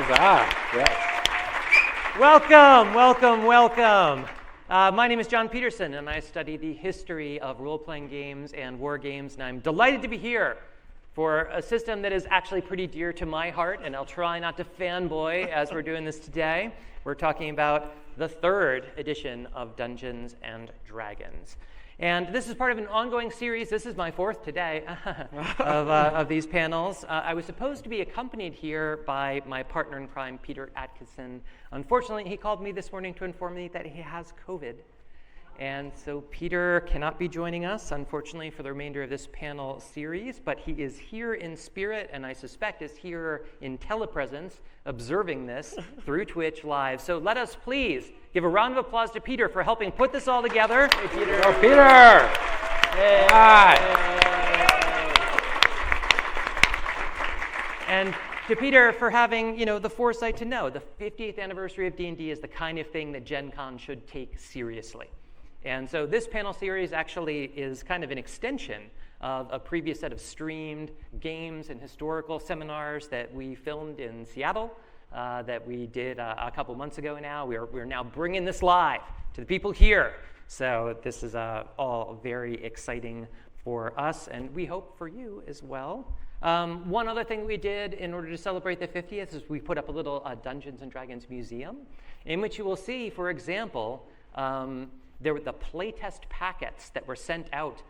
Huzzah. Yes. Welcome, welcome, welcome. My name is John Peterson, and I study the history of role-playing games and war games, and I'm delighted to be here for a system that is actually pretty dear to my heart, and I'll try not to fanboy as we're doing this today. We're talking about the third edition of Dungeons and Dragons. And this is part of an ongoing series. This is my fourth today of these panels. I was supposed to be accompanied here by my partner in crime, Peter Atkinson. Unfortunately, he called me this morning to inform me that he has COVID. And so Peter cannot be joining us, unfortunately, for the remainder of this panel series, but he is here in spirit, and I suspect is here in telepresence, observing this through Twitch Live. So let us please give a round of applause to Peter for helping put this all together. Hey, Peter. Oh, Peter! Hey. Hi! And to Peter for having, the foresight to know the 50th anniversary of D&D is the kind of thing that Gen Con should take seriously. And so this panel series actually is kind of an extension of a previous set of streamed games and historical seminars that we filmed in Seattle that we did a couple months ago now. We're now bringing this live to the people here. So this is all very exciting for us, and we hope for you as well. One other thing we did in order to celebrate the 50th is we put up a little Dungeons and Dragons museum in which you will see, for example, there were the playtest packets that were sent out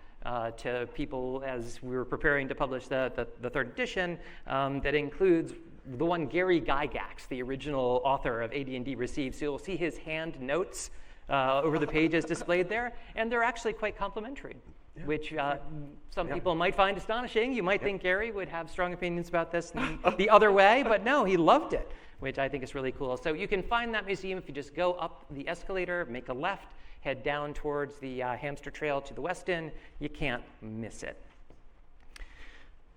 to people as we were preparing to publish the third edition that includes the one Gary Gygax, the original author of AD&D, received. So you'll see his hand notes over the pages displayed there, and they're actually quite complimentary, which some people might find astonishing. You might think Gary would have strong opinions about this the other way, but no, he loved it, which I think is really cool. So you can find that museum if you just go up the escalator, make a left, head down towards the hamster trail to the west end. You can't miss it.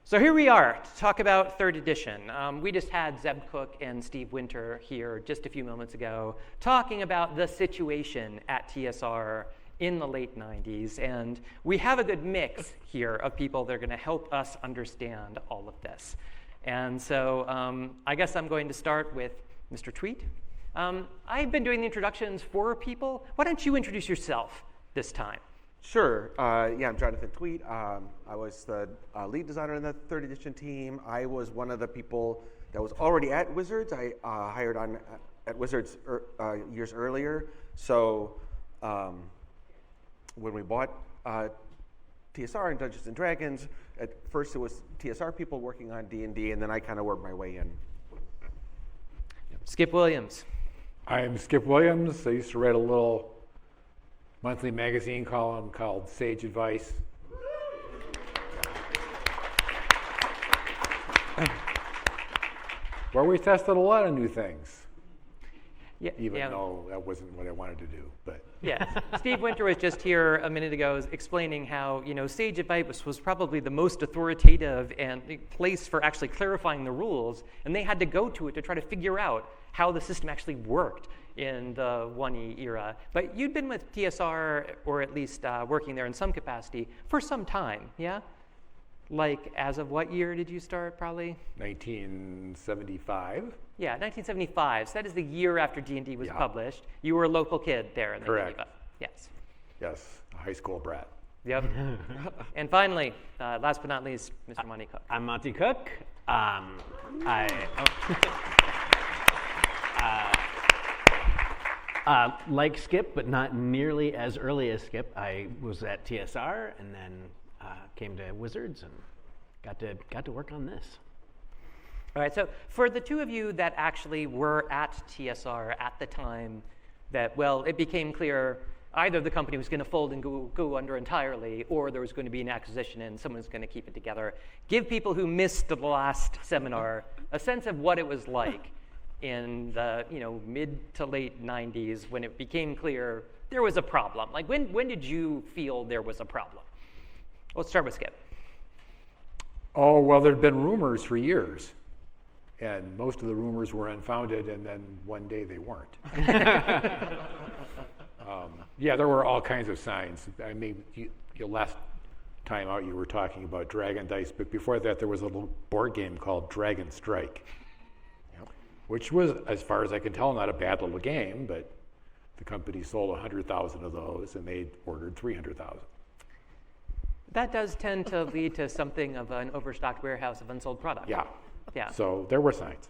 So here we are to talk about third edition. We just had Zeb Cook and Steve Winter here just a few moments ago talking about the situation at TSR in the late 90s. And we have a good mix here of people that are going to help us understand all of this. And so I guess I'm going to start with Mr. Tweet. I've been doing the introductions for people. Why don't you introduce yourself this time? Sure. I'm Jonathan Tweet. I was the lead designer in the third edition team. I was one of the people that was already at Wizards. I hired on at Wizards years earlier. So when we bought TSR and Dungeons and Dragons, at first it was TSR people working on D&D, and then I kind of worked my way in. Skip Williams. I'm Skip Williams. I used to write a little monthly magazine column called Sage Advice. Where we tested a lot of new things. Even though that wasn't what I wanted to do, but yeah. Steve Winter was just here a minute ago explaining how Sage Advice was probably the most authoritative and place for actually clarifying the rules, and they had to go to it to try to figure out how the system actually worked in the 1E era. But you'd been with TSR, or at least working there in some capacity, for some time, yeah? Like, as of what year did you start, probably? 1975. Yeah, 1975. So that is the year after D&D was published. You were a local kid there in the Correct. Geneva. Yes. Yes, a high school brat. Yep. And finally, last but not least, Mr. Monty Cook. I'm Monty Cook. Like Skip, but not nearly as early as Skip, I was at TSR and then came to Wizards and got to work on this. All right, so for the two of you that actually were at TSR at the time that, it became clear either the company was going to fold and go under entirely, or there was going to be an acquisition and someone was going to keep it together. Give people who missed the last seminar a sense of what it was like in the mid to late 90s when it became clear there was a problem. Like when did you feel there was a problem? Let's start with Skip. Oh, well, there'd been rumors for years. And most of the rumors were unfounded, and then one day they weren't. There were all kinds of signs. I mean, your last time out you were talking about Dragon Dice, but before that there was a little board game called Dragon Strike. which was, as far as I can tell, not a bad little game, but the company sold 100,000 of those, and they ordered 300,000. That does tend to lead to something of an overstocked warehouse of unsold product. Yeah. Yeah. So there were signs.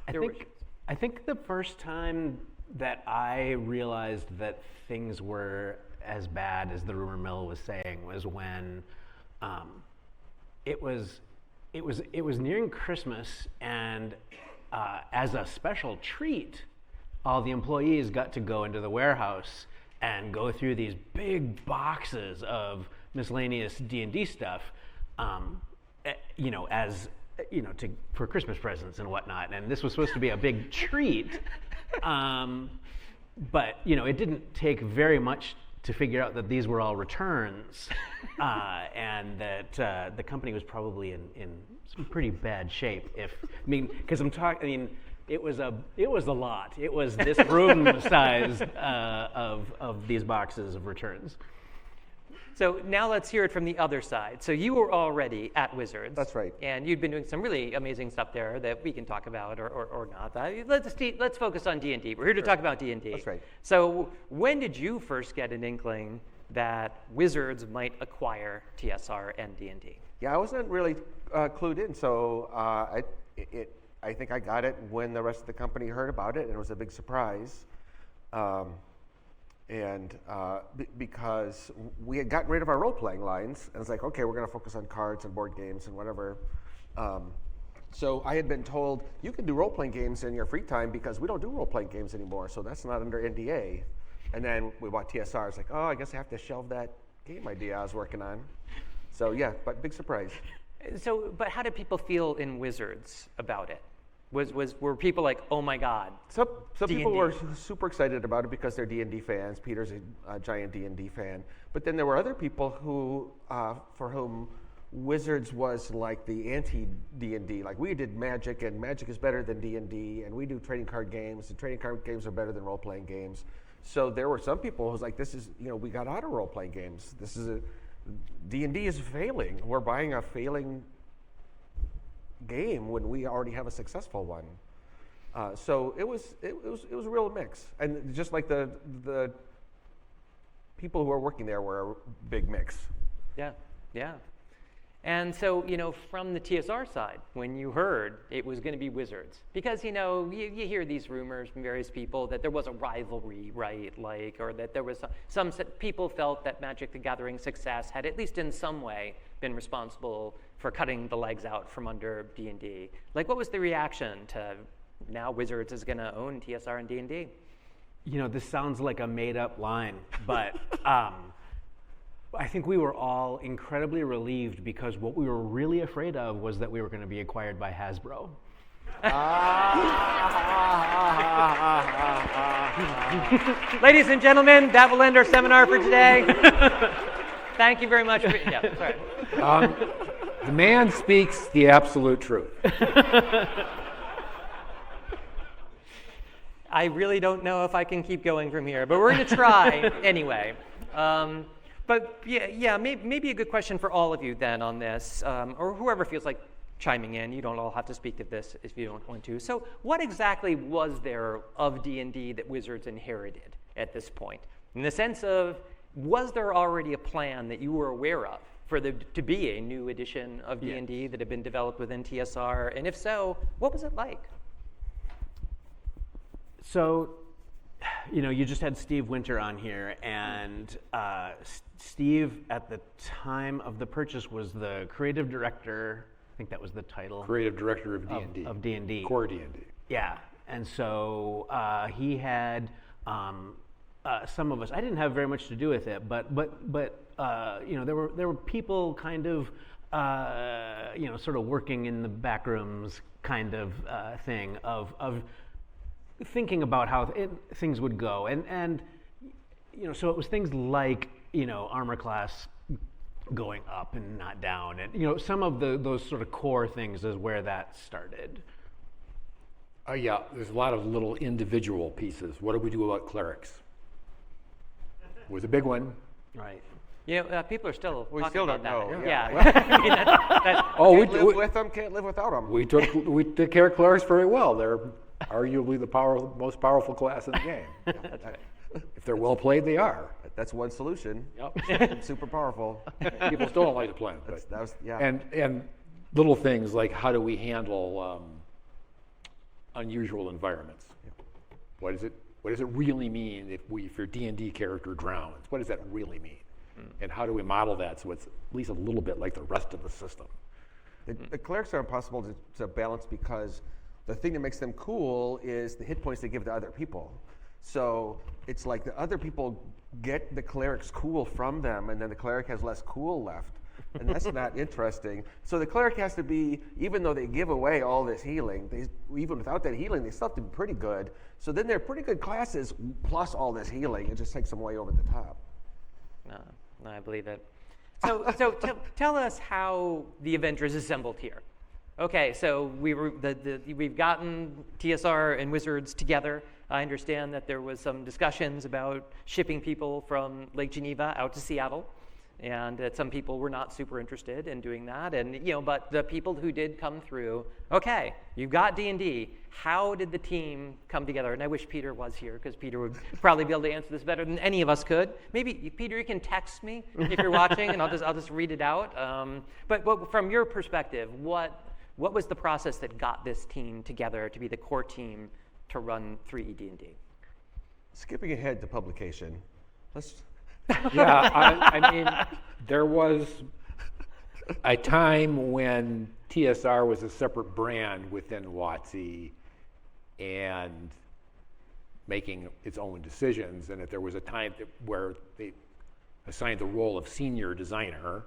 I think the first time that I realized that things were as bad as the rumor mill was saying was when it was nearing Christmas, and as a special treat, all the employees got to go into the warehouse and go through these big boxes of miscellaneous D&D stuff, for Christmas presents and whatnot. And this was supposed to be a big treat, but it didn't take very much to figure out that these were all returns, and that the company was probably in some pretty bad shape. Because it was a lot. It was this room size of these boxes of returns. So now let's hear it from the other side. So you were already at Wizards. That's right. And you'd been doing some really amazing stuff there that we can talk about or not. Let's focus on D&D. We're here to talk about D&D. That's right. So when did you first get an inkling that Wizards might acquire TSR and D&D? Yeah, I wasn't really clued in, so I think I got it when the rest of the company heard about it, and it was a big surprise. Because we had gotten rid of our role-playing lines, and it's like, okay, we're going to focus on cards and board games and whatever. So I had been told, you can do role-playing games in your free time because we don't do role-playing games anymore, so that's not under NDA. And then we bought TSR. It's like, oh, I guess I have to shelve that game idea I was working on. So yeah, but big surprise. But how did people feel in Wizards about it? Were people like, oh my God? Some people D&D. were super excited about it because they're D&D fans. Peter's a giant D&D fan. But then there were other people who, for whom Wizards was like the anti-D&D. Like, we did Magic, and Magic is better than D&D, and we do trading card games, and trading card games are better than role-playing games. So there were some people who was like, this is, we got out of role-playing games. D&D is failing. We're buying a failing game when we already have a successful one. So it was a real mix, and just like the people who are working there were a big mix. Yeah. And so, from the TSR side, when you heard it was going to be Wizards, because, you hear these rumors from various people that there was a rivalry, right? Or that there was some people felt that Magic the Gathering success had, at least in some way, been responsible for cutting the legs out from under D&D. What was the reaction to now Wizards is going to own TSR and D&D? This sounds like a made-up line, but I think we were all incredibly relieved, because what we were really afraid of was that we were going to be acquired by Hasbro. Ladies and gentlemen, that will end our seminar for today. Thank you very much. Sorry. The man speaks the absolute truth. I really don't know if I can keep going from here, but we're going to try anyway. But maybe a good question for all of you then on this, or whoever feels like chiming in. You don't all have to speak to this if you don't want to. So what exactly was there of D&D that Wizards inherited at this point? In the sense of, was there already a plan that you were aware of for there to be a new edition of D&D that had been developed within TSR? And if so, what was it like? So, you just had Steve Winter on here, and Steve, at the time of the purchase, was the creative director. I think that was the title. Creative director of D&D. Of D&D. Core D&D. Yeah, and so he had some of us. I didn't have very much to do with it, but there were people kind of sort of working in the back rooms kind of thing of thinking about how things would go, and so it was things like armor class going up and not down, and some of those sort of core things is where that started. There's a lot of little individual pieces. What do we do about clerics? Was a big one. Right. People are still We talking still about don't that. know, Yeah. yeah. I mean, that- Oh, Can't live with them, can't live without them. we took care of clerics very well. They're arguably the most powerful class in the game. that's right. If they're well played, they are. That's one solution. Yep. Super powerful. People still don't like to play them. But, That was, yeah. and little things like how do we handle unusual environments? What does it really mean if your D&D character drowns? What does that really mean? And how do we model that so it's at least a little bit like the rest of the system? The clerics are impossible to balance because the thing that makes them cool is the hit points they give to other people. So it's like the other people get the cleric's cool from them, and then the cleric has less cool left. And that's not interesting. So the cleric has to be, even though they give away all this healing, even without that healing, they still have to be pretty good. So then they're pretty good classes plus all this healing. It just takes them way over the top. No, I believe it. So tell us how the Avengers assembled here. Okay, so we've gotten TSR and Wizards together. I understand that there was some discussions about shipping people from Lake Geneva out to Seattle, and that some people were not super interested in doing that. And but the people who did come through, okay, you've got D&D. How did the team come together? And I wish Peter was here because Peter would probably be able to answer this better than any of us could. Maybe Peter, you can text me if you're watching, and I'll just read it out. But from your perspective, what was the process that got this team together to be the core team to run 3E D&D? Skipping ahead to publication, Yeah, I mean, there was a time when TSR was a separate brand within WotC and making its own decisions, and that there was a time where they assigned the role of senior designer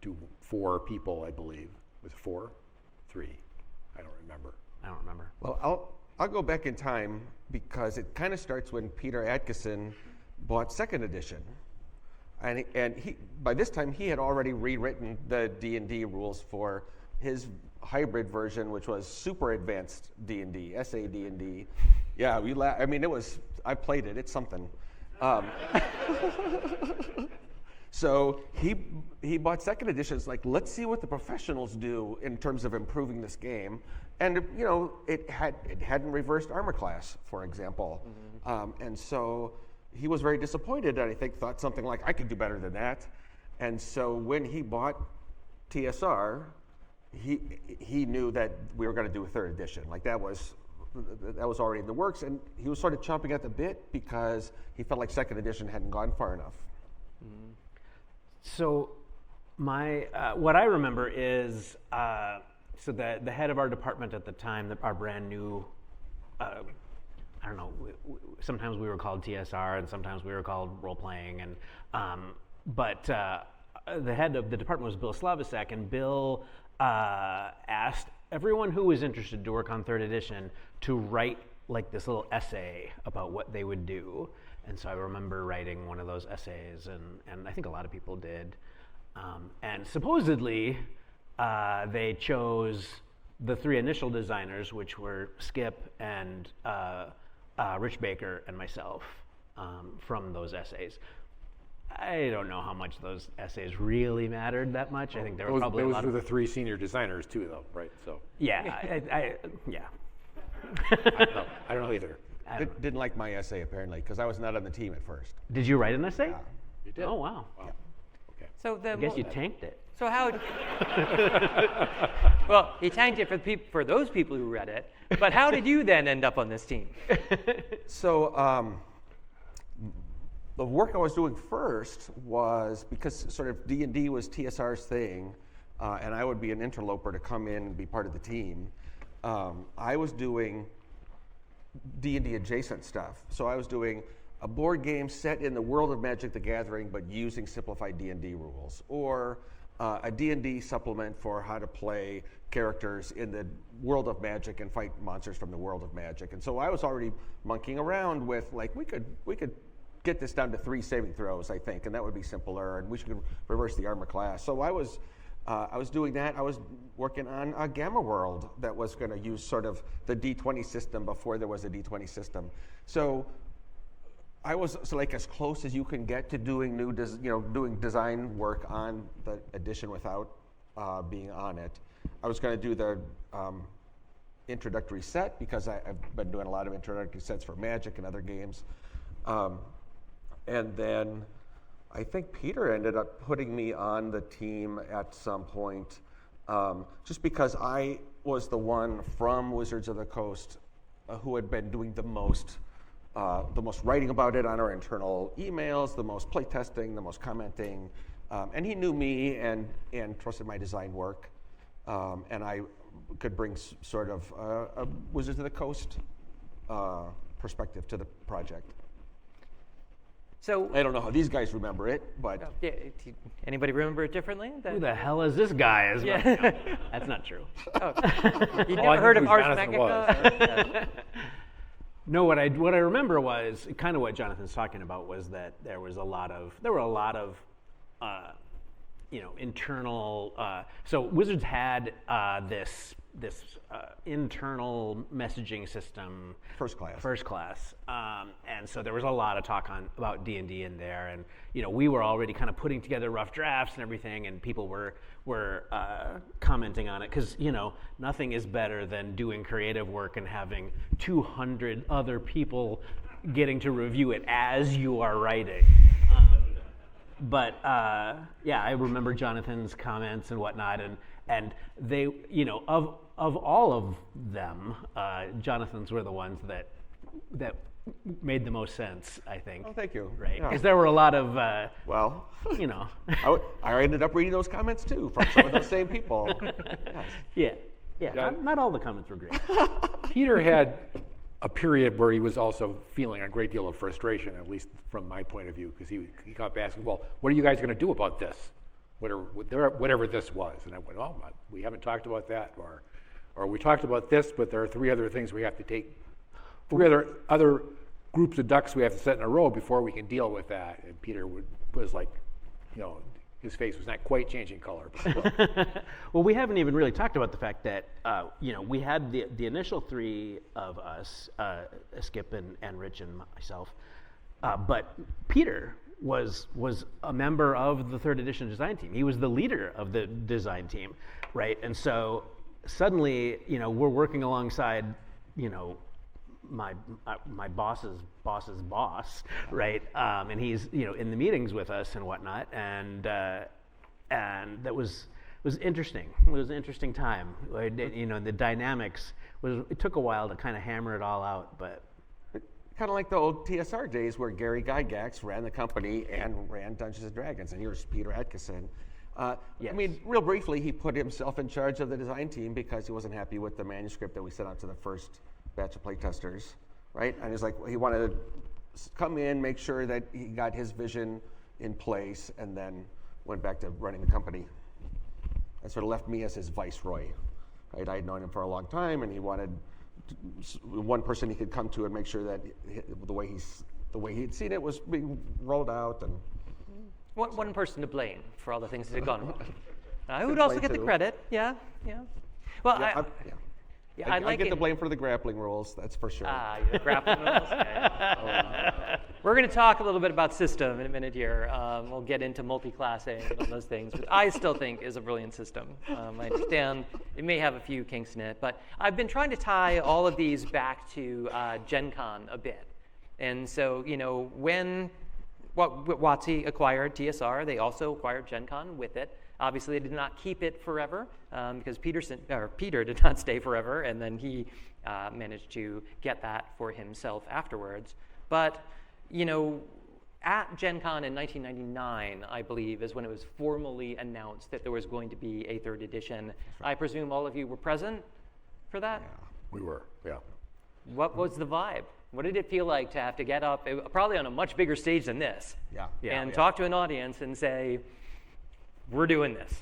to 4 people, I believe. Was it 4? 3? I don't remember. Well, I'll go back in time because it kind of starts when Peter Atkinson bought 2nd edition. And he, by this time, he had already rewritten the D&D rules for his hybrid version, which was super advanced D&D, SA-D&D. Yeah, I mean, I played it, it's something. So he bought 2nd edition. It's like, let's see what the professionals do in terms of improving this game. And it hadn't reversed armor class, for example. Mm-hmm. And so he was very disappointed, and I think thought something like, I could do better than that. And so when he bought TSR, he knew that we were going to do a 3rd edition. Like that was already in the works, and he was sort of chomping at the bit because he felt like 2nd edition hadn't gone far enough. Mm-hmm. So what I remember is, so the head of our department at the time, our brand new, I don't know, sometimes we were called TSR and sometimes we were called role-playing, but the head of the department was Bill Slavicek, and Bill asked everyone who was interested to work on 3rd edition to write like this little essay about what they would do. And so I remember writing one of those essays, and I think a lot of people did. And supposedly, they chose the 3 initial designers, which were Skip and Rich Baker and myself, from those essays. I don't know how much those essays really mattered that much. I think there were probably a lot Those were of... the 3 senior designers too, though, right? So Yeah, yeah. I don't know either. Didn't like my essay, apparently, because I was not on the team at first. Did you write an essay? Yeah. You did. Oh, wow. Wow. Okay. So I guess you tanked it. So how? Well, he tanked it for those people who read it. But how did you then end up on this team? So the work I was doing first was, because sort of D&D was TSR's thing, and I would be an interloper to come in and be part of the team. I was doing D&D adjacent stuff. So I was doing a board game set in the world of Magic the Gathering, but using simplified D&D rules, or a D&D supplement for how to play characters in the world of Magic and fight monsters from the world of Magic. And so I was already monkeying around with, like, we could get this down to 3 saving throws, I think, and that would be simpler, and we should reverse the armor class. So I was doing that. I was working on a Gamma World that was going to use sort of the D20 system before there was a D20 system. So I was like as close as you can get to doing doing design work on the edition without being on it. I was going to do the introductory set because I've been doing a lot of introductory sets for Magic and other games. And then I think Peter ended up putting me on the team at some point, just because I was the one from Wizards of the Coast who had been doing the most writing about it on our internal emails, the most playtesting, the most commenting, and he knew me and trusted my design work, and I could bring sort of a Wizards of the Coast perspective to the project. So I don't know how these guys remember it, but yeah, anybody remember it differently? Who the hell is this guy? Yeah. That's not true. You All I never heard knew of Ars Jonathan Magica? No, what I remember was kind of what Jonathan's talking about was that there were a lot of internal. So Wizards had this internal messaging system. First class. And so there was a lot of talk about D&D in there, and we were already kind of putting together rough drafts and everything, and people were commenting on it because nothing is better than doing creative work and having 200 other people getting to review it as you are writing. But I remember Jonathan's comments and whatnot, and they, of all of them, Jonathan's were the ones that made the most sense, I think. Oh, thank you. Right, because there were a lot of, Well, I ended up reading those comments too from some of those same people. Yes. yeah. Not all the comments were great. Peter had a period where he was also feeling a great deal of frustration, at least from my point of view, because he kept asking, well, what are you guys going to do about this? Whatever this was. And I went, oh, we haven't talked about that. Or we talked about this, but there are 3 other things we have to take, 3 other groups of ducks we have to set in a row before we can deal with that. And Peter was like, his face was not quite changing color. Well, we haven't even really talked about the fact that we had the initial 3 of us, Skip and Rich and myself, but Peter was a member of the 3rd edition design team. He was the leader of the design team, right? And so suddenly, we're working alongside, my boss's boss, right? And he's in the meetings with us and whatnot, and that was interesting. It was an interesting time. The dynamics it took a while to kind of hammer it all out, but Kind of like the old TSR days where Gary Gygax ran the company and ran Dungeons and Dragons, and here's Peter Atkinson. Yes. I mean, real briefly, he put himself in charge of the design team because he wasn't happy with the manuscript that we sent out to the first batch of playtesters, right? And he's like, he wanted to come in, make sure that he got his vision in place, and then went back to running the company. And sort of left me as his viceroy, right? I had known him for a long time, and he wanted one person he could come to and make sure that the way he'd seen it was being rolled out. And one person to blame for all the things that had gone wrong. I would also get the credit. Yeah. Well, I like get the blame for the grappling rules, that's for sure. The grappling rules. Okay. We're going to talk a little bit about system in a minute here. We'll get into multi-classing and all those things, which I still think is a brilliant system. I understand it may have a few kinks in it, but I've been trying to tie all of these back to Gen Con a bit. And so, when WotC acquired TSR, they also acquired Gen Con with it. Obviously, they did not keep it forever because Peter did not stay forever, and then he managed to get that for himself afterwards. But, at Gen Con in 1999, I believe, is when it was formally announced that there was going to be a 3rd edition. Right. I presume all of you were present for that? Yeah. We were, yeah. What was the vibe? What did it feel like to have to get up, probably on a much bigger stage than this, and talk to an audience and say, we're doing this?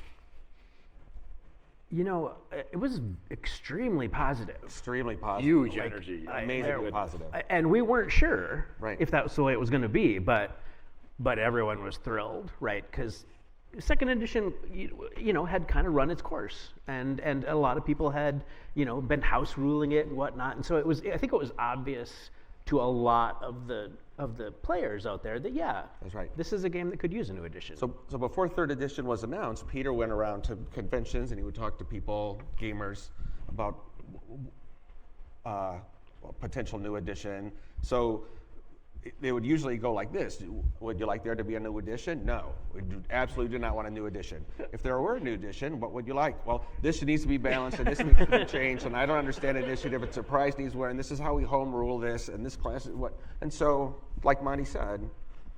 It was extremely positive. Extremely positive. Huge energy. Amazingly positive. And we weren't sure Right. if that was the way it was going to be, but everyone was thrilled, right? Because 2nd edition, had kind of run its course, and a lot of people had, been house ruling it and whatnot, and so I think it was obvious to a lot of the of the players out there that That's right. this is a game that could use a new edition. So before third edition was announced, Peter went around to conventions and he would talk to people, gamers, about potential new edition. So they would usually go like this: would you like there to be a new edition? No, we absolutely do not want a new edition. If there were a new edition, what would you like? Well, this needs to be balanced and this needs to be changed, and I don't understand initiative, but surprise needs where, and this is how we home rule this, and this class is what. And so, like Monty said,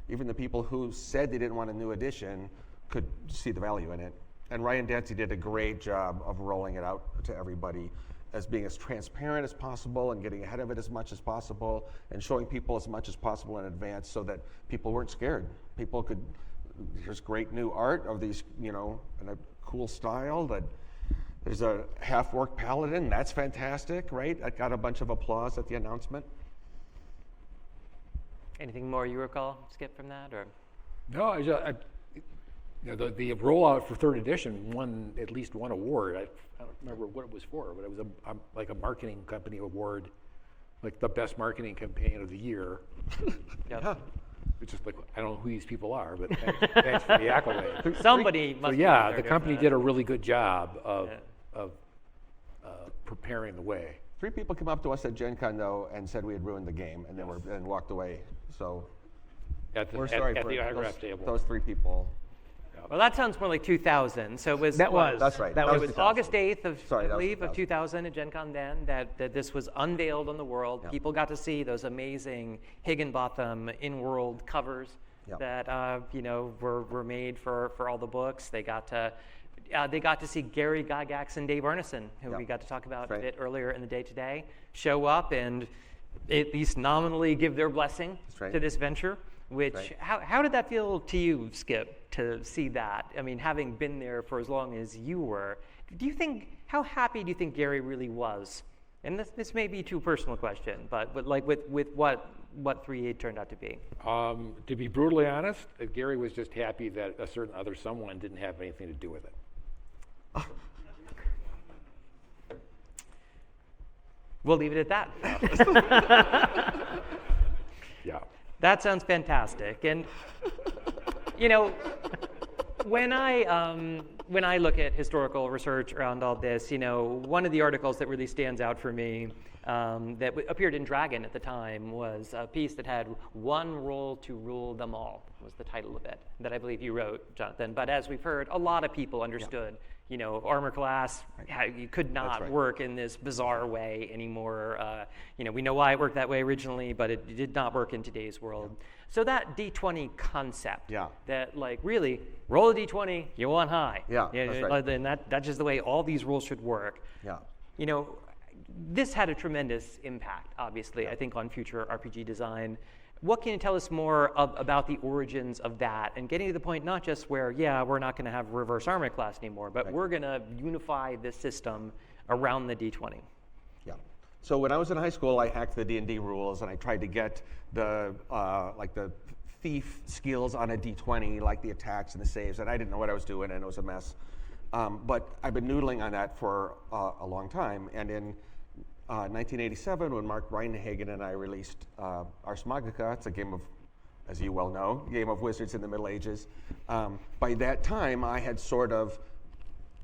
even the people who said they didn't want a new edition could see the value in it. And Ryan Dancy did a great job of rolling it out to everybody as being as transparent as possible and getting ahead of it as much as possible and showing people as much as possible in advance so that people weren't scared. People could, here's great new art of these, in a cool style. That there's a half-orc paladin, that's fantastic, right? I got a bunch of applause at the announcement. Anything more you recall, Skip, from that? Or No, the rollout for third edition won at least one award. I don't remember what it was for, but it was like a marketing company award, like the best marketing campaign of the year. Yep. It's just like, I don't know who these people are, but thanks for the accolade. Somebody So must. yeah, be the company did a really good job of preparing the way. 3 people came up to us at Gen Con, though, and said we had ruined the game, and and walked away. So we're sorry at for the autograph table. those 3 people. Well, that sounds more like 2000. So it was. That was. That's right. That That It was was 2000. August 8th of, Sorry, I that was believe, of 2000. 2000 at Gen Con then that this was unveiled on the world. Yep. People got to see those amazing Higginbotham in-world covers Yep. that were made for all the books. They got to see Gary Gygax and Dave Arneson, who Yep. we got to talk about That's a right. bit earlier in the day today, show up and at least nominally give their blessing That's right. to this venture. Which Right. how did that feel to you, Skip, to see that? I mean, having been there for as long as you were, how happy do you think Gary really was? And this may be too personal a question, but like with what 3.8 turned out to be. To be brutally honest, Gary was just happy that a certain other someone didn't have anything to do with it. We'll leave it at that. Yeah. That sounds fantastic. And when I look at historical research around all this, one of the articles that really stands out for me that appeared in Dragon at the time was a piece that had "One Role to Rule Them All" was the title of it, that I believe you wrote, Jonathan. But as we've heard, a lot of people understood, armor class, you could not right. work in this bizarre way anymore. We know why it worked that way originally, but it did not work in today's world. So that D20 concept, Yeah. that really roll a D20, you want high. Yeah, that's right. And that's just the way all these rules should work. Yeah. This had a tremendous impact, obviously, I think, on future RPG design. What can you tell us more about the origins of that and getting to the point not just where, we're not going to have reverse armor class anymore, but Right. we're going to unify this system around the D20? Yeah. So when I was in high school, I hacked the D&D rules, and I tried to get the the thief skills on a D20, like the attacks and the saves, and I didn't know what I was doing, and it was a mess. But I've been noodling on that for a long time, and in 1987, when Mark Reinhagen and I released Ars Magica, it's a game of, as you well know, game of wizards in the Middle Ages. By that time, I had sort of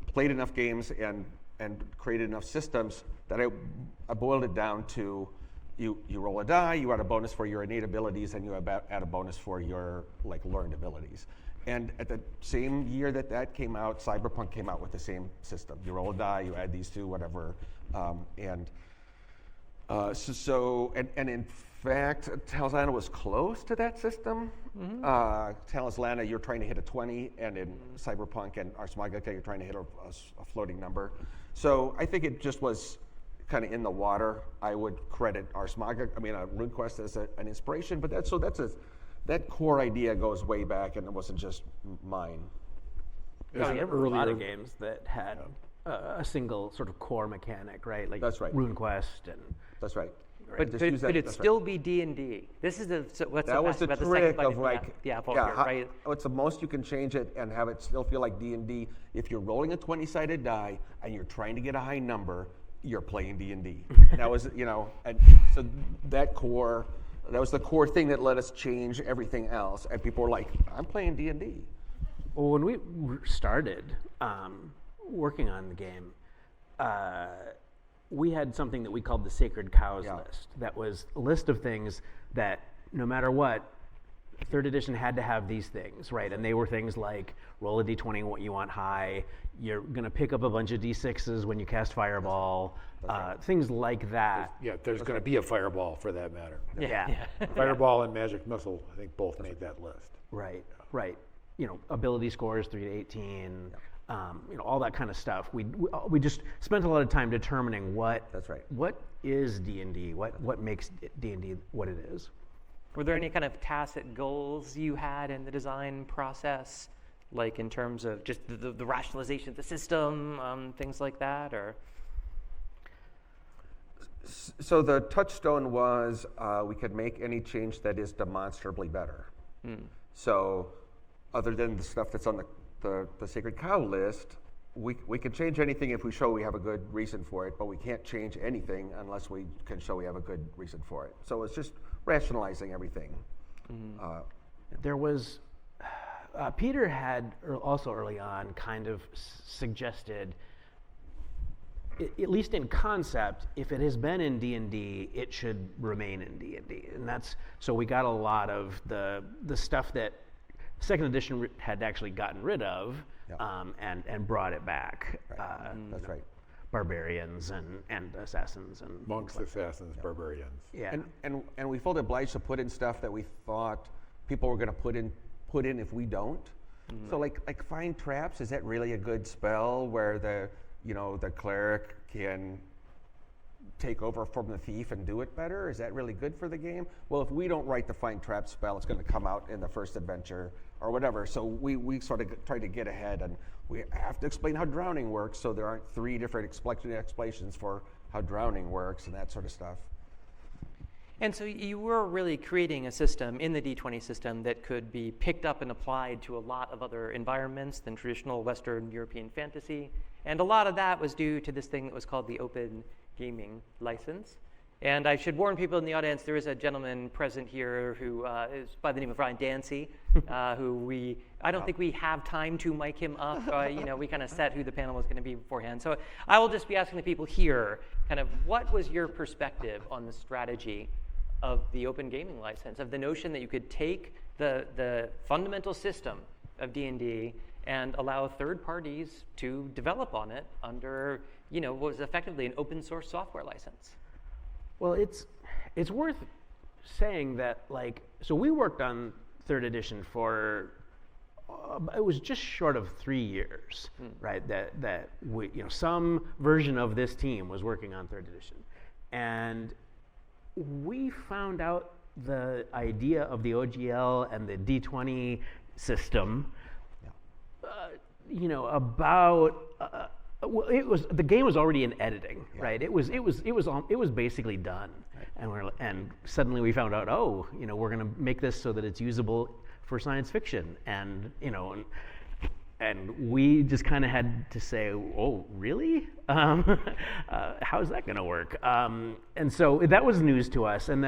played enough games and created enough systems that I boiled it down to you roll a die, you add a bonus for your innate abilities, and you add a bonus for your learned abilities. And at the same year that came out, Cyberpunk came out with the same system. You roll a die, you add these two, whatever, and in fact, Talzana was close to that system. Mm-hmm. Talzana, you're trying to hit a 20, and in Cyberpunk and Ars Magica, you're trying to hit a floating number. So I think it just was kind of in the water. I would credit Ars Magica, RuneQuest as an inspiration, but that core idea goes way back, and it wasn't just mine. There's an There were a lot of earlier- games that had a single sort of core mechanic, right? Like That's right. RuneQuest and That's right. But Just could use that- it that's right. still be D&D? This is what's That so was fast the about the trick second bite of the apple here, right? what's the most you can change it and have it still feel like D&D. If you're rolling a 20-sided die and you're trying to get a high number, you're playing D&D. That was, and so that core That was the core thing that let us change everything else. And people were like, I'm playing D&D. Well, when we started working on the game, we had something that we called the Sacred Cows list. That was a list of things that, no matter what, third edition had to have these things, right? And they were things like roll a d20 what you want high, you're going to pick up a bunch of d6s when you cast Fireball, things like that. Yeah, there's going to be a Fireball for that matter. Yeah. Fireball and Magic Missile, I think both made that list. Right. Ability scores 3 to 18, all that kind of stuff. We just spent a lot of time determining what is D&D, what makes D&D what it is. Were there any kind of tacit goals you had in the design process, like in terms of just the rationalization of the system, things like that, or? So the touchstone was we could make any change that is demonstrably better. So other than the stuff that's on the Sacred Cow list, we can change anything if we show we have a good reason for it, but we can't change anything unless we can show we have a good reason for it. So it's just rationalizing everything. There was, Peter had also early on kind of suggested, at least in concept, if it has been in D&D, it should remain in D&D. And that's, so we got a lot of the stuff that second edition had actually gotten rid of, and brought it back. That's right. Barbarians and assassins and Monks, assassins, barbarians. yeah. And we felt obliged to put in stuff that we thought people were going to put in if we don't. So like find traps, is that really a good spell where the cleric can take over from the thief and do it better? Is that really good for the game? Well, if we don't write the find trap spell, it's going to come out in the first adventure or whatever. So we sort of tried to get ahead, and we have to explain how drowning works, so there aren't 3 different explanations for how drowning works and that sort of stuff. And so you were really creating a system in the D20 system that could be picked up and applied to a lot of other environments than traditional Western European fantasy. And a lot of that was due to this thing that was called the Open Gaming License. And I should warn people in the audience, there is a gentleman present here who is by the name of Ryan Dancy, who I don't think we have time to mic him up. We kind of set who the panel was going to be beforehand. So I will just be asking the people here, kind of what was your perspective on the strategy of the Open Gaming License, of the notion that you could take the fundamental system of D&D and allow third parties to develop on it under, what was effectively an open source software license? Well, it's worth saying that, so we worked on third edition for it was just short of 3 years, right? That we, some version of this team was working on third edition, and we found out the idea of the OGL and the D20 system, about. Well, the game was already in editing, right? It was basically done, right. And suddenly we found out, we're going to make this so that it's usable for science fiction, and we just kind of had to say, oh, really? How's that going to work? And so that was news to us, and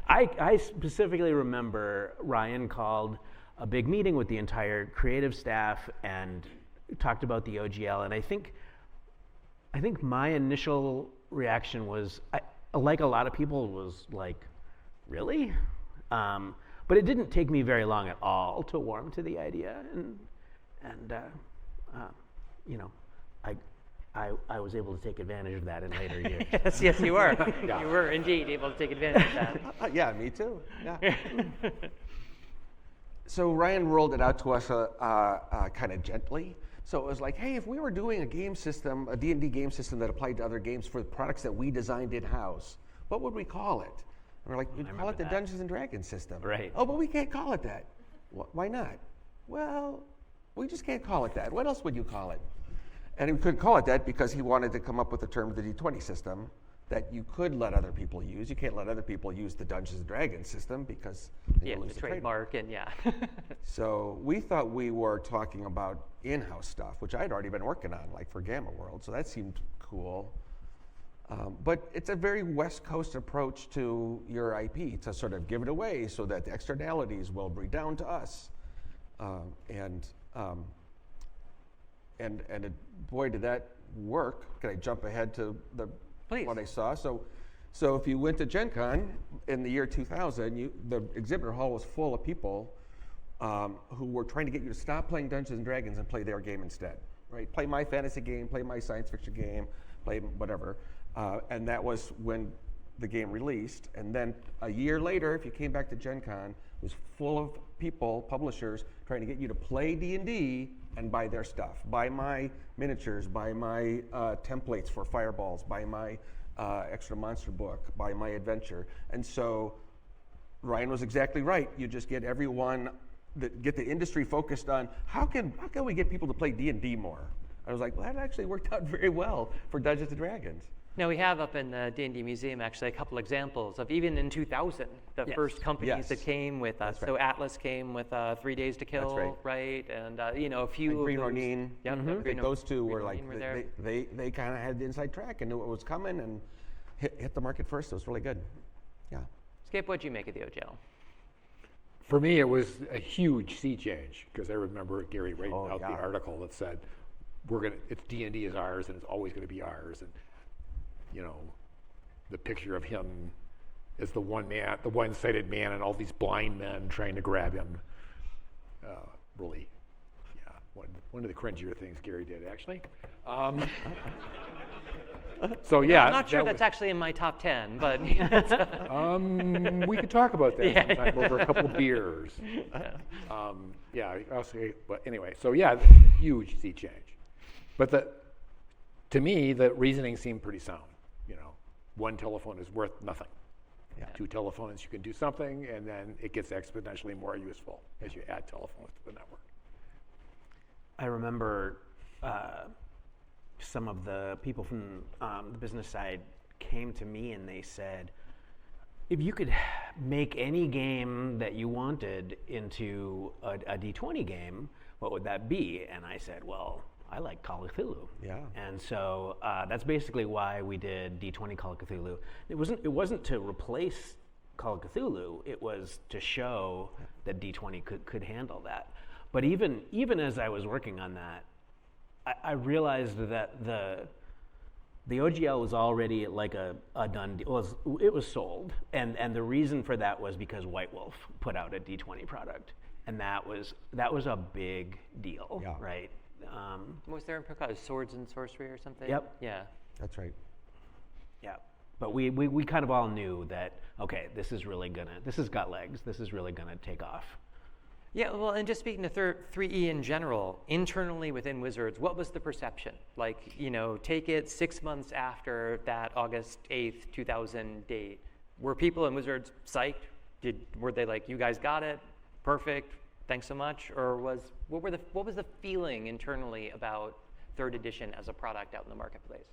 I specifically remember Ryan called a big meeting with the entire creative staff and talked about the OGL, and I think my initial reaction was, like a lot of people, was like, really? But it didn't take me very long at all to warm to the idea, and I was able to take advantage of that in later years. Yes, you were. Yeah. You were indeed able to take advantage of that. Yeah, me too. Yeah. So Ryan rolled it out to us kind of gently. So it was like, hey, if we were doing a game system, a D&D game system that applied to other games for the products that we designed in-house, what would we call it? And we're like, we'd call it the Dungeons and Dragons system. Right. Oh, but we can't call it that. Why not? Well, we just can't call it that. What else would you call it? And we couldn't call it that because he wanted to come up with the term the D20 system that you could let other people use. You can't let other people use the Dungeons and Dragons system because they lose the trademark and So we thought we were talking about in-house stuff, which I'd already been working on, like for Gamma World. So that seemed cool. But it's a very West Coast approach to your IP, to sort of give it away so that the externalities will bring down to us. Boy, did that work. Can I jump ahead to Please. what I saw? So if you went to Gen Con in the year 2000, the exhibitor hall was full of people who were trying to get you to stop playing Dungeons & Dragons and play their game instead, right? Play my fantasy game, play my science fiction game, play whatever. And that was when the game released. And then a year later, if you came back to Gen Con, it was full of people, publishers, trying to get you to play D&D and buy their stuff. Buy my miniatures, buy my templates for fireballs, buy my extra monster book, buy my adventure. And so Ryan was exactly right. You just get everyone, get the industry focused on how can we get people to play D&D more? I was like, well, that actually worked out very well for Dungeons & Dragons. Now, we have up in the D&D Museum actually a couple examples of even in 2000, the first companies that came with us. Right. So Atlas came with 3 Days to Kill, right? And, a few And of Green those. Hornine. Yeah, I think those two were like, Hornine were there. they kind of had the inside track and knew what was coming and hit the market first. It was really good. Yeah. Skip, what'd you make of the OGL? For me, it was a huge sea change because I remember Gary writing out yeah. the article that said, it's D&D is ours and it's always going to be ours. And, the picture of him as the one-sided man and all these blind men trying to grab him. Really, yeah, one of the cringier things Gary did, actually. So yeah, I'm not sure that's actually in my top 10, but we could talk about that sometime over a couple of beers. I'll say, but anyway, so yeah, huge sea change. But to me, the reasoning seemed pretty sound. One telephone is worth nothing. Yeah. 2 telephones, you can do something, and then it gets exponentially more useful as you add telephones to the network. I remember some of the people from the business side came to me and they said, if you could make any game that you wanted into a D20 game, what would that be? And I said, well, I like Call of Cthulhu. Yeah. And so that's basically why we did D20 Call of Cthulhu. It wasn't to replace Call of Cthulhu. It was to show that D20 could handle that. But even as I was working on that, I realized that the OGL was already like a done deal. It was sold, and the reason for that was because White Wolf put out a D20 product, and that was a big deal, right? was there in Swords and Sorcery or something? Yep. Yeah. That's right. Yeah. But we kind of all knew that, okay, this has got legs. This is really gonna take off. Yeah, well, and just speaking to 3E in general, internally within Wizards, what was the perception? Like, take it 6 months after that August 8th, 2000 date. Were people in Wizards psyched? Were they like, you guys got it, perfect, thanks so much? Or what was the feeling internally about 3rd edition as a product out in the marketplace?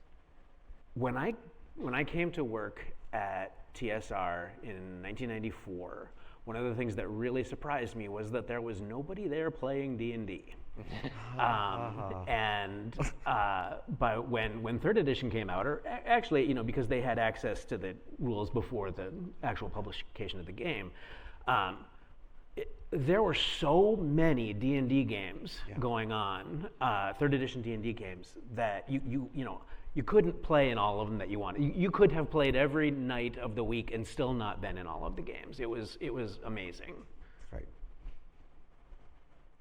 When I came to work at TSR in 1994, one of the things that really surprised me was that there was nobody there playing D&D. And but when 3rd edition came out, or actually, because they had access to the rules before the actual publication of the game, there were so many D&D games going on, 3rd edition D&D games, that you couldn't play in all of them that you wanted. You could have played every night of the week and still not been in all of the games. It was amazing. That's right.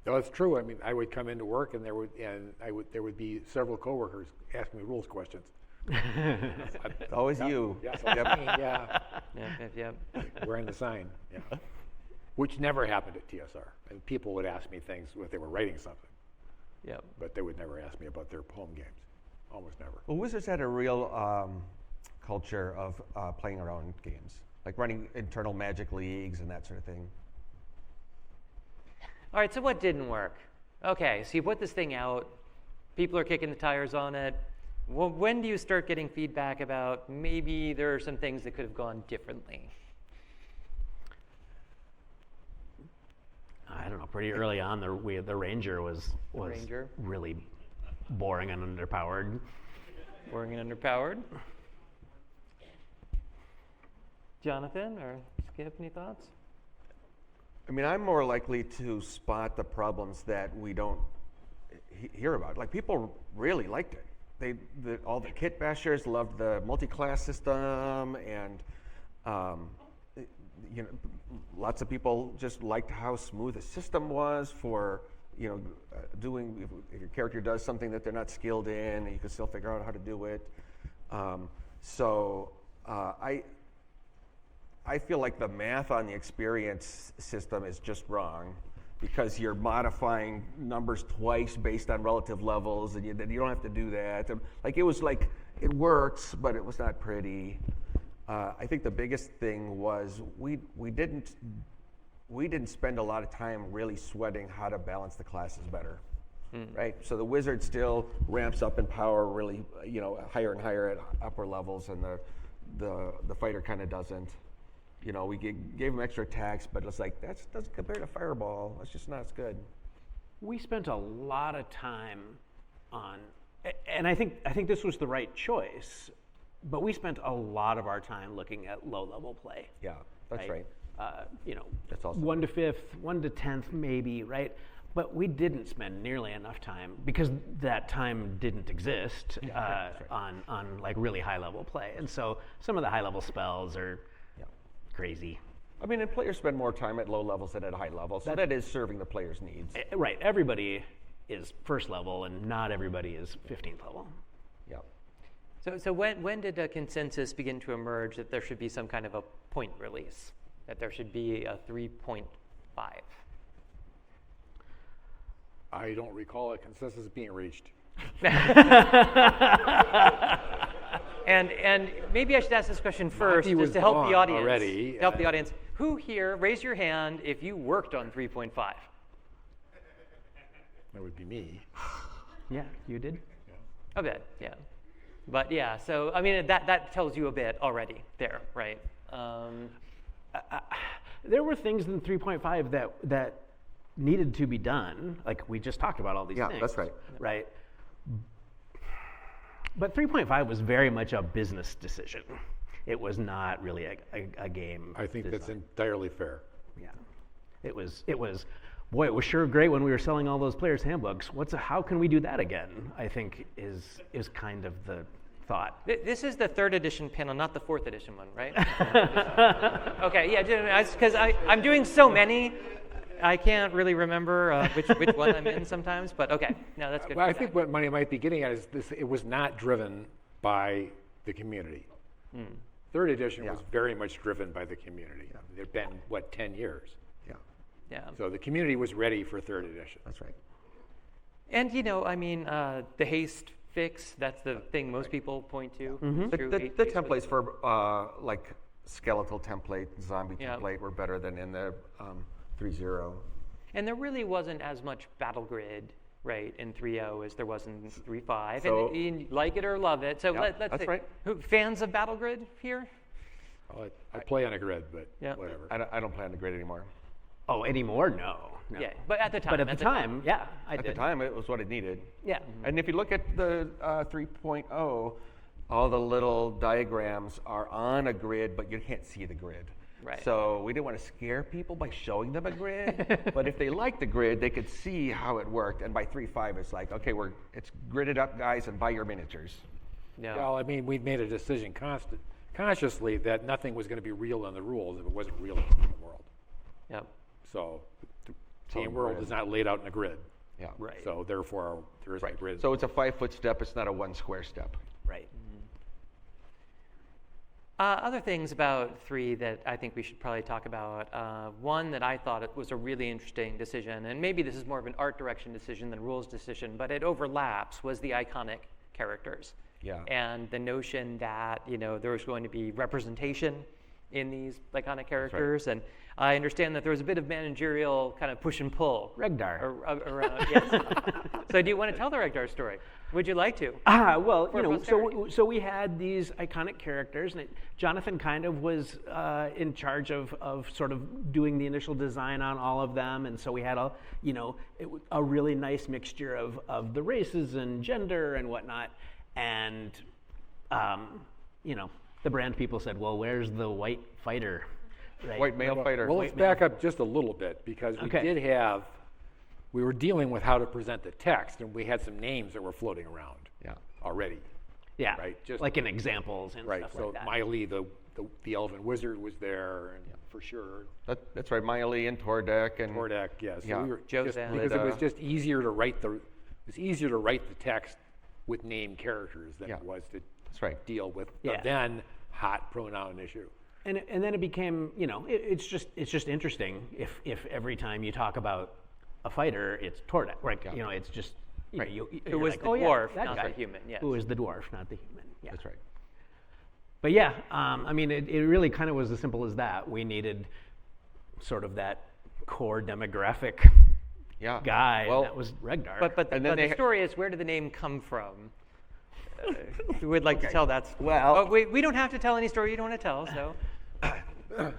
No, it's true. I mean, I would come into work and there would be several coworkers asking me rules questions. It's always you. Yeah, so yeah. Yep. Wearing the sign. Yeah. Which never happened at TSR. And people would ask me things if they were writing something. Yep. But they would never ask me about their home games. Almost never. Well, Wizards had a real culture of playing our own games, like running internal Magic leagues and that sort of thing. All right, so what didn't work? Okay, so you put this thing out, people are kicking the tires on it. Well, when do you start getting feedback about maybe there are some things that could have gone differently? I don't know. Pretty early on, the Ranger was Ranger? really boring and underpowered. Boring and underpowered? Jonathan or Skip, any thoughts? I mean, I'm more likely to spot the problems that we don't hear about. Like, people really liked it. All the kit bashers loved the multi-class system, and lots of people just liked how smooth the system was for doing, if your character does something that they're not skilled in, you can still figure out how to do it. I feel like the math on the experience system is just wrong, because you're modifying numbers twice based on relative levels, and you don't have to do that. It works, but it was not pretty. I think the biggest thing was we didn't spend a lot of time really sweating how to balance the classes better, right? So the wizard still ramps up in power really, higher and higher at upper levels, and the fighter kind of doesn't. We gave him extra attacks, but it's like, that doesn't compare to Fireball. It's just not as good. We spent a lot of time on, and I think this was the right choice, but we spent a lot of our time looking at low-level play. Yeah, that's right. That's awesome. 1 to 5th, 1 to 10th, maybe, right? But we didn't spend nearly enough time, because that time didn't exist on like really high-level play, and so some of the high-level spells are crazy. I mean, and players spend more time at low levels than at high levels, so that is serving the player's needs. Right. Everybody is first level, and not everybody is 15th level. Yeah. So when did a consensus begin to emerge that there should be some kind of a point release, that there should be a 3.5? I don't recall a consensus being reached. And maybe I should ask this question first, Monty was just to help the gone audience. already. Help the audience. Who here, raise your hand if you worked on 3.5? That would be me. Yeah, you did? A bit, yeah. But yeah, so I mean, that tells you a bit already there, right? There were things in 3.5 that needed to be done. Like, we just talked about all these things. Yeah, that's right. Right. But 3.5 was very much a business decision. It was not really a game. I think that's entirely fair. Yeah. It was, boy, it was sure great when we were selling all those players' handbooks. How can we do that again? I think is kind of the thought. This is the 3rd edition panel, not the 4th edition one, right? Okay, yeah, because I'm doing so many, I can't really remember which one I'm in sometimes, but okay, no, that's good. Well, I think what Money might be getting at is this: it was not driven by the community. 3rd edition was very much driven by the community. There'd been 10 years. Yeah. So the community was ready for 3rd edition. That's right. And I mean, the haste fix, that's the thing most people point to. The templates for like skeletal template, zombie Yeah. template were better than in the 3.0. And there really wasn't as much battle grid, right, in 3.0 as there was in 3.5. So- and you like it or love it. So Yeah, let's that's say, right. Fans of battle grid here? I play on a grid, but Yeah. whatever. I don't play on the grid anymore. Oh, anymore? No. Yeah, but at the time. But at the time, yeah, I At did. the time, it was what it needed. Yeah. And if you look at the 3.0, all the little diagrams are on a grid, but you can't see the grid. Right. So we didn't want to scare people by showing them a grid, but if they liked the grid, they could see how it worked. And by 3.5, it's like, okay, it's gridded up, guys, and buy your miniatures. Yeah. Well, I mean, we made a decision consciously that nothing was going to be real in the rules if it wasn't real in the world. Yep. So So Game World grid. is not laid out in a grid. Yeah. Right. So therefore, there isn't a grid. So it's a 5-foot step. It's not a 1 square step. Right. Other things about 3 that I think we should probably talk about. One that I thought it was a really interesting decision, and maybe this is more of an art direction decision than a rules decision, but it overlaps, was the iconic characters. Yeah. And the notion that there was going to be representation in these iconic characters, and I understand that there was a bit of managerial kind of push and pull. Regdar. Around, yes. So do you want to tell the Regdar story? Would you like to? Well, For posterity. so we had these iconic characters, and Jonathan kind of was in charge of sort of doing the initial design on all of them, and so we had a really nice mixture of the races and gender and whatnot, and the brand people said, well, where's the white fighter? Right? White male fighter. Well, let's back up just a little bit because Okay. we were dealing with how to present the text, and we had some names that were floating around Yeah. already. Yeah, Right, just- like in examples and Right, stuff so like that. Miley, the elven wizard, was there, and for sure. That's right. Miley and Tordek and Mordek, yes. Yeah. We were Jozan. because it was Lida. just easier to write the text with named characters than it was to That's right. deal with Yeah. the then hot pronoun issue. And then it became, it's just interesting if every time you talk about a fighter, it's Tordek, right? Yeah. It's just Right. Who you're was like, the "Oh, yeah, dwarf, that not guy." the human, yes. Who was the dwarf, not the human. Yeah. That's right. But yeah, I mean, it really kind of was as simple as that. We needed sort of that core demographic Yeah. guy, Well, that was Regdar. But And then the they- story is, where did the name come from? Who would like to tell that? Well- Oh, we don't have to tell any story you don't want to tell. So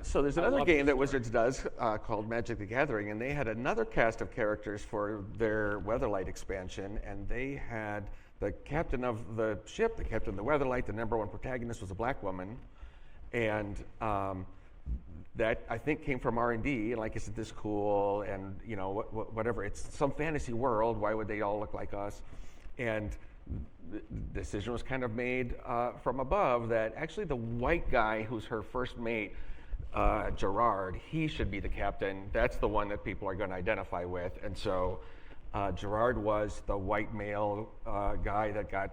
So there's another game that Wizards does called Magic the Gathering, and they had another cast of characters for their Weatherlight expansion, and they had the captain of the ship, the captain of the Weatherlight, the number one protagonist was a black woman, and that I think came from R&D, and like, isn't this cool, and whatever. It's some fantasy world. Why would they all look like us? And the decision was kind of made from above that actually the white guy who's her first mate, Gerard, he should be the captain. That's the one that people are going to identify with. And so Gerard was the white male guy that got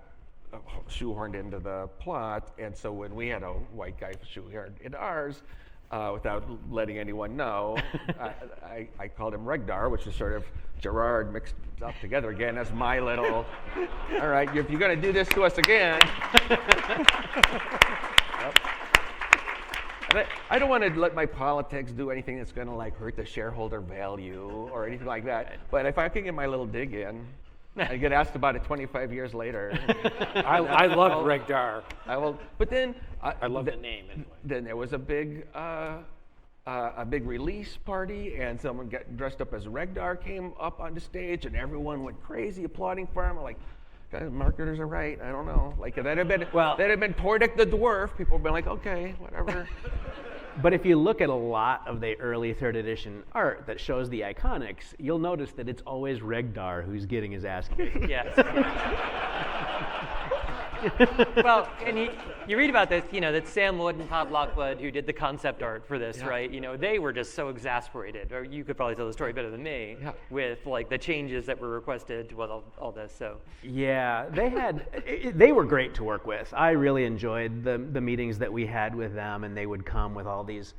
shoehorned into the plot. And so when we had a white guy shoehorned into ours, without letting anyone know, I called him Regdar, which is sort of Gerard mixed up together again as my little, all right, if you're going to do this to us again. And I don't want to let my politics do anything that's going to like hurt the shareholder value or anything like that. But if I can get my little dig in, I get asked about it 25 years later. I loved Regdar. I will. But then I love the name anyway. then there was a big release party, and someone got dressed up as Regdar came up on the stage, and everyone went crazy applauding for him. I'm like, guys, marketers are right. I don't know. Like if that had been Tordek the dwarf, people would be like, okay, whatever. But if you look at a lot of the early 3rd edition art that shows the iconics, you'll notice that it's always Regdar who's getting his ass kicked. yes. Well, and you read about this, that Sam Wood and Todd Lockwood, who did the concept art for this, right? They were just so exasperated, or you could probably tell the story better than me, with like the changes that were requested with all this. So Yeah, they were great to work with. I really enjoyed the meetings that we had with them, and they would come with all these,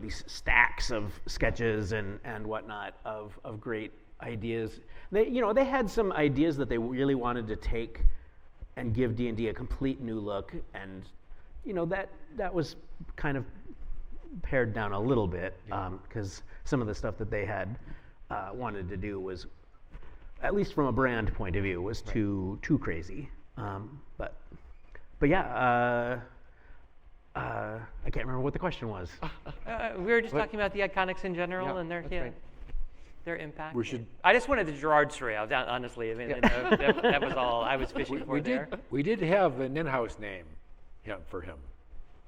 these stacks of sketches and whatnot of great ideas. They had some ideas that they really wanted to take and give D&D a complete new look, and that was kind of pared down a little bit because some of the stuff that they had wanted to do was, at least from a brand point of view, was too crazy. But yeah, I can't remember what the question was. we were just talking about the iconics in general and their right. their impact. We should- I just wanted the Gerard story. Honestly, I mean, that was all I was fishing for there. We did have an in-house name for him,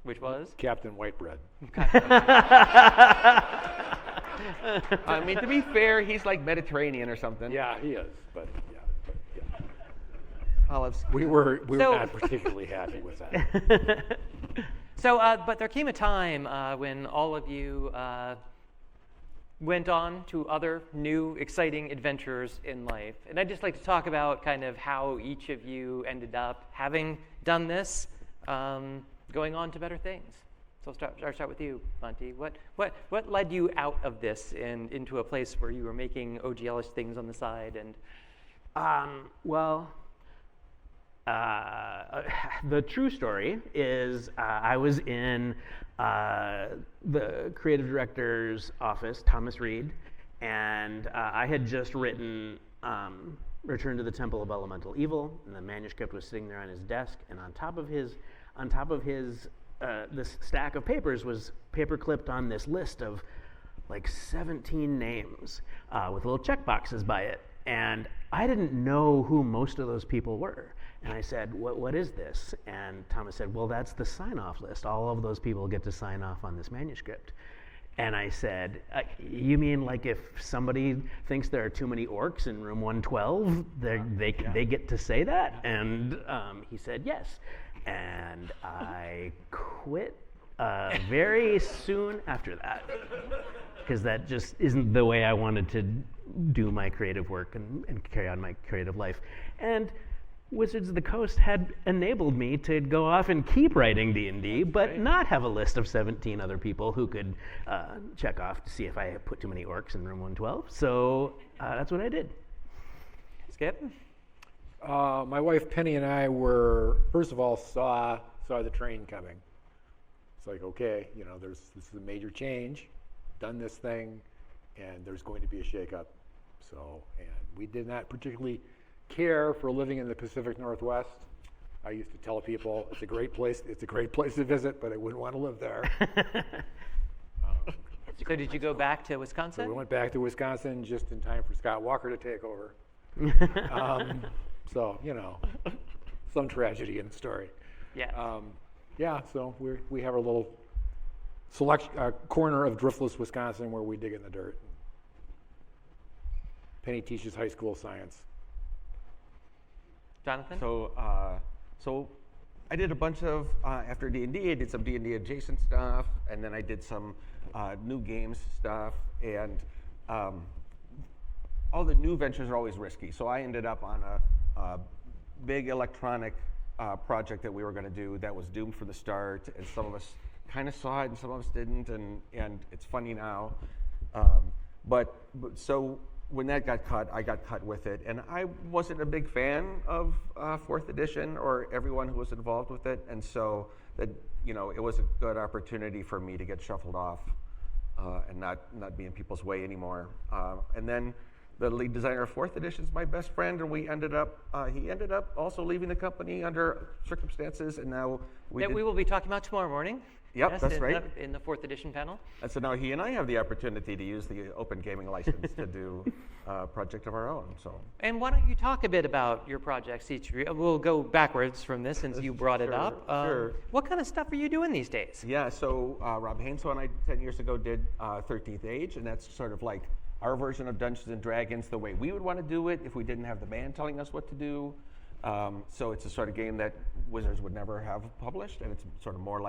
Which was? Captain Whitebread. I mean, to be fair, he's like Mediterranean or something. Yeah, he is, but yeah. Olives. We were So- not particularly happy with that. So, but there came a time when all of you went on to other new, exciting adventures in life. And I'd just like to talk about kind of how each of you ended up having done this, going on to better things. So I'll start with you, Monty. What led you out of this and into a place where you were making OGL-ish things on the side? And the true story is I was in the creative director's office, Thomas Reed, and I had just written Return to the Temple of Elemental Evil, and the manuscript was sitting there on his desk, and on top of his this stack of papers was paper clipped on this list of like 17 names with little check boxes by it. And I didn't know who most of those people were. And I said, what is this? And Thomas said, well, that's the sign-off list. All of those people get to sign off on this manuscript. And I said, you mean like if somebody thinks there are too many orcs in room 112, they get to say that? And he said, yes. And I quit very soon after that, because that just isn't the way I wanted to do my creative work and carry on my creative life. And Wizards of the Coast had enabled me to go off and keep writing D&D, but not have a list of 17 other people who could check off to see if I had put too many orcs in room 112. So that's what I did. Skip? My wife Penny and I first of all, saw the train coming. It's like, okay, this is a major change, done this thing, and there's going to be a shakeup. So, and we did not particularly care for living in the Pacific Northwest. I used to tell people it's a great place to visit, but I wouldn't want to live there. So did you go back to Wisconsin? So we went back to Wisconsin just in time for Scott Walker to take over. So, some tragedy in the story. Yeah. So we have our little corner of driftless Wisconsin where we dig in the dirt. Penny teaches high school science. Jonathan? So I did a bunch of, after D&D, I did some D&D adjacent stuff, and then I did some new games stuff, and all the new ventures are always risky. So I ended up on a big electronic project that we were going to do that was doomed from the start, and some of us kind of saw it and some of us didn't, and it's funny now. But so when that got cut, I got cut with it, and I wasn't a big fan of 4th edition or everyone who was involved with it, and so that it was a good opportunity for me to get shuffled off and not be in people's way anymore. And then the lead designer of 4th edition is my best friend, and he ended up also leaving the company under circumstances, and now we will be talking about tomorrow morning. Yep, yes, that's right. In the 4th edition panel. And so now he and I have the opportunity to use the open gaming license to do a project of our own. So. And why don't you talk a bit about your projects each? We'll go backwards from this since you brought it up. Sure. What kind of stuff are you doing these days? Yeah, so Rob Hainsel and I 10 years ago did 13th Age, and that's sort of like our version of Dungeons and Dragons, the way we would want to do it if we didn't have the man telling us what to do. So it's a sort of game that Wizards would never have published, and it's sort of more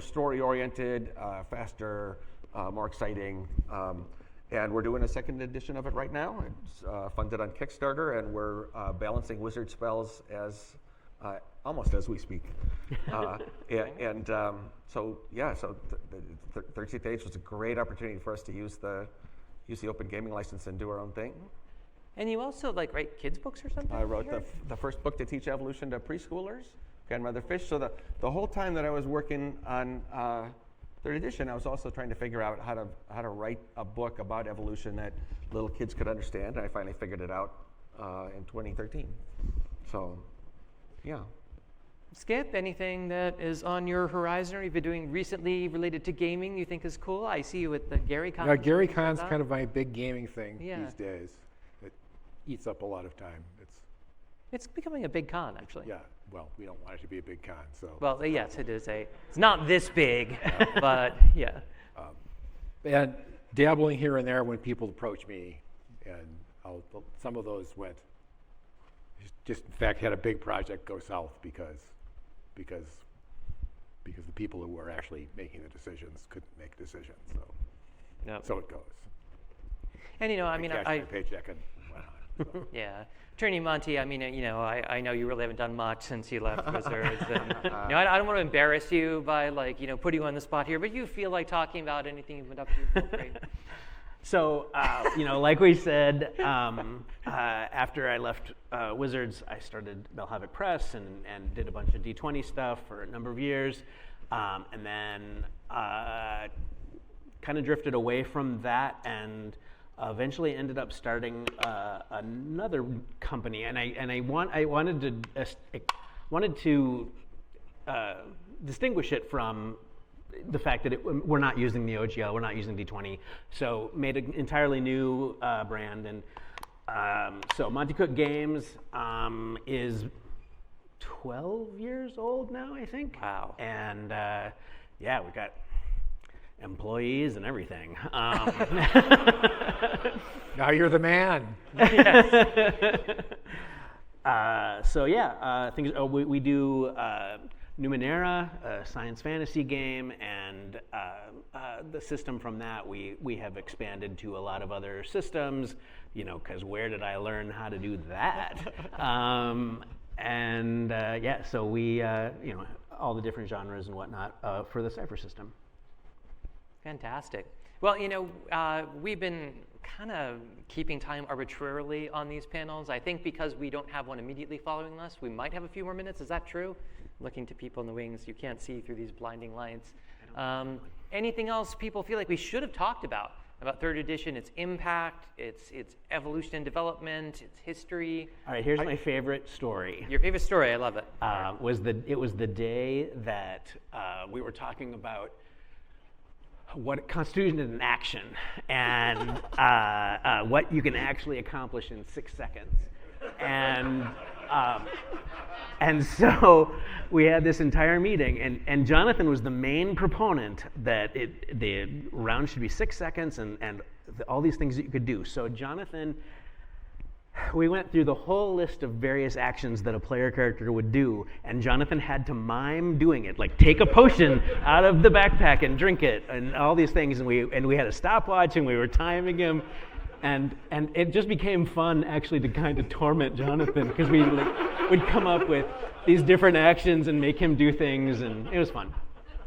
story-oriented, faster, more exciting. And we're doing a 2nd edition of it right now. It's funded on Kickstarter, and we're balancing wizard spells almost as we speak. So the 13th Age was a great opportunity for us to use the open gaming license and do our own thing. And you also write kids books or something? I wrote the first book to teach evolution to preschoolers, Grandmother Fish. So the whole time that I was working on 3rd edition, I was also trying to figure out how to write a book about evolution that little kids could understand. And I finally figured it out in 2013. So, yeah. Skip, anything that is on your horizon or you've been doing recently related to gaming you think is cool? I see you at the Gary Con. Yeah, Gary Con's kind of my big gaming thing these days. It eats up a lot of time. It's becoming a big con, actually. Yeah, well, we don't want it to be a big con, so. Well, yes, it is it's not this big, but yeah. And dabbling here and there when people approach me, and some of those went, just in fact had a big project go south because the people who were actually making the decisions couldn't make decisions, so. Yep. So it goes. And Cashed my paycheck and went on. So. Yeah. Attorney Monty, I know you really haven't done much since you left Wizards. And, I don't want to embarrass you by putting you on the spot here, but you feel like talking about anything you've been up to. Feel free. So, like we said, after I left Wizards, I started Bell Havoc Press and did a bunch of D20 stuff for a number of years, and then kind of drifted away from that and eventually ended up starting another company, and I wanted to distinguish it from the fact that we're not using the OGL, we're not using D20, so made an entirely new brand, and So Monte Cook Games is 12 years old now, I think. Wow. And yeah, we've got employees and everything. Now you're the man. So yeah, things. We do Numenera, a science fantasy game, and the system from that we have expanded to a lot of other systems. Because where did I learn how to do that? And yeah, so we all the different genres and whatnot for the Cypher system. Fantastic. Well, we've been kind of keeping time arbitrarily on these panels. I think because we don't have one immediately following us, we might have a few more minutes. Is that true? Looking to people in the wings, you can't see through these blinding lights. Anything else people feel like we should have talked about 3rd edition, its impact, its evolution and development, its history? All right, here's my favorite story. Your favorite story, I love it. It was the day that we were talking about what constituted an action and what you can actually accomplish in 6 seconds. And so we had this entire meeting, and Jonathan was the main proponent that the round should be 6 seconds and all these things that you could do. So Jonathan, we went through the whole list of various actions that a player character would do, and Jonathan had to mime doing it, like take a potion out of the backpack and drink it, and all these things. And we had a stopwatch, and we were timing him, and it just became fun actually to kind of torment Jonathan because we would come up with these different actions and make him do things, and it was fun.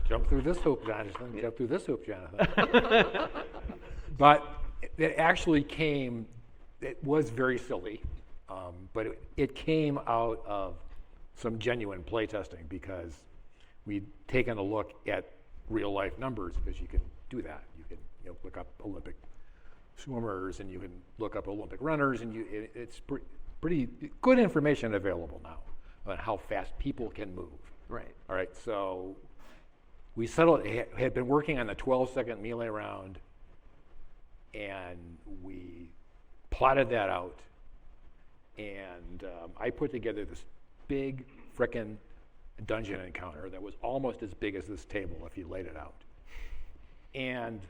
Jump through this hoop, Jonathan. Jump through this hoop, Jonathan. But it actually came. It was very silly, but it came out of some genuine playtesting because we'd taken a look at real life numbers, because you can do that. You can look up Olympic swimmers, and you can look up Olympic runners, and it's pretty good information available now on how fast people can move. Right. All right, so we settled, had been working on the 12-second melee round, and we plotted that out, and I put together this big frickin' dungeon encounter that was almost as big as this table if you laid it out. And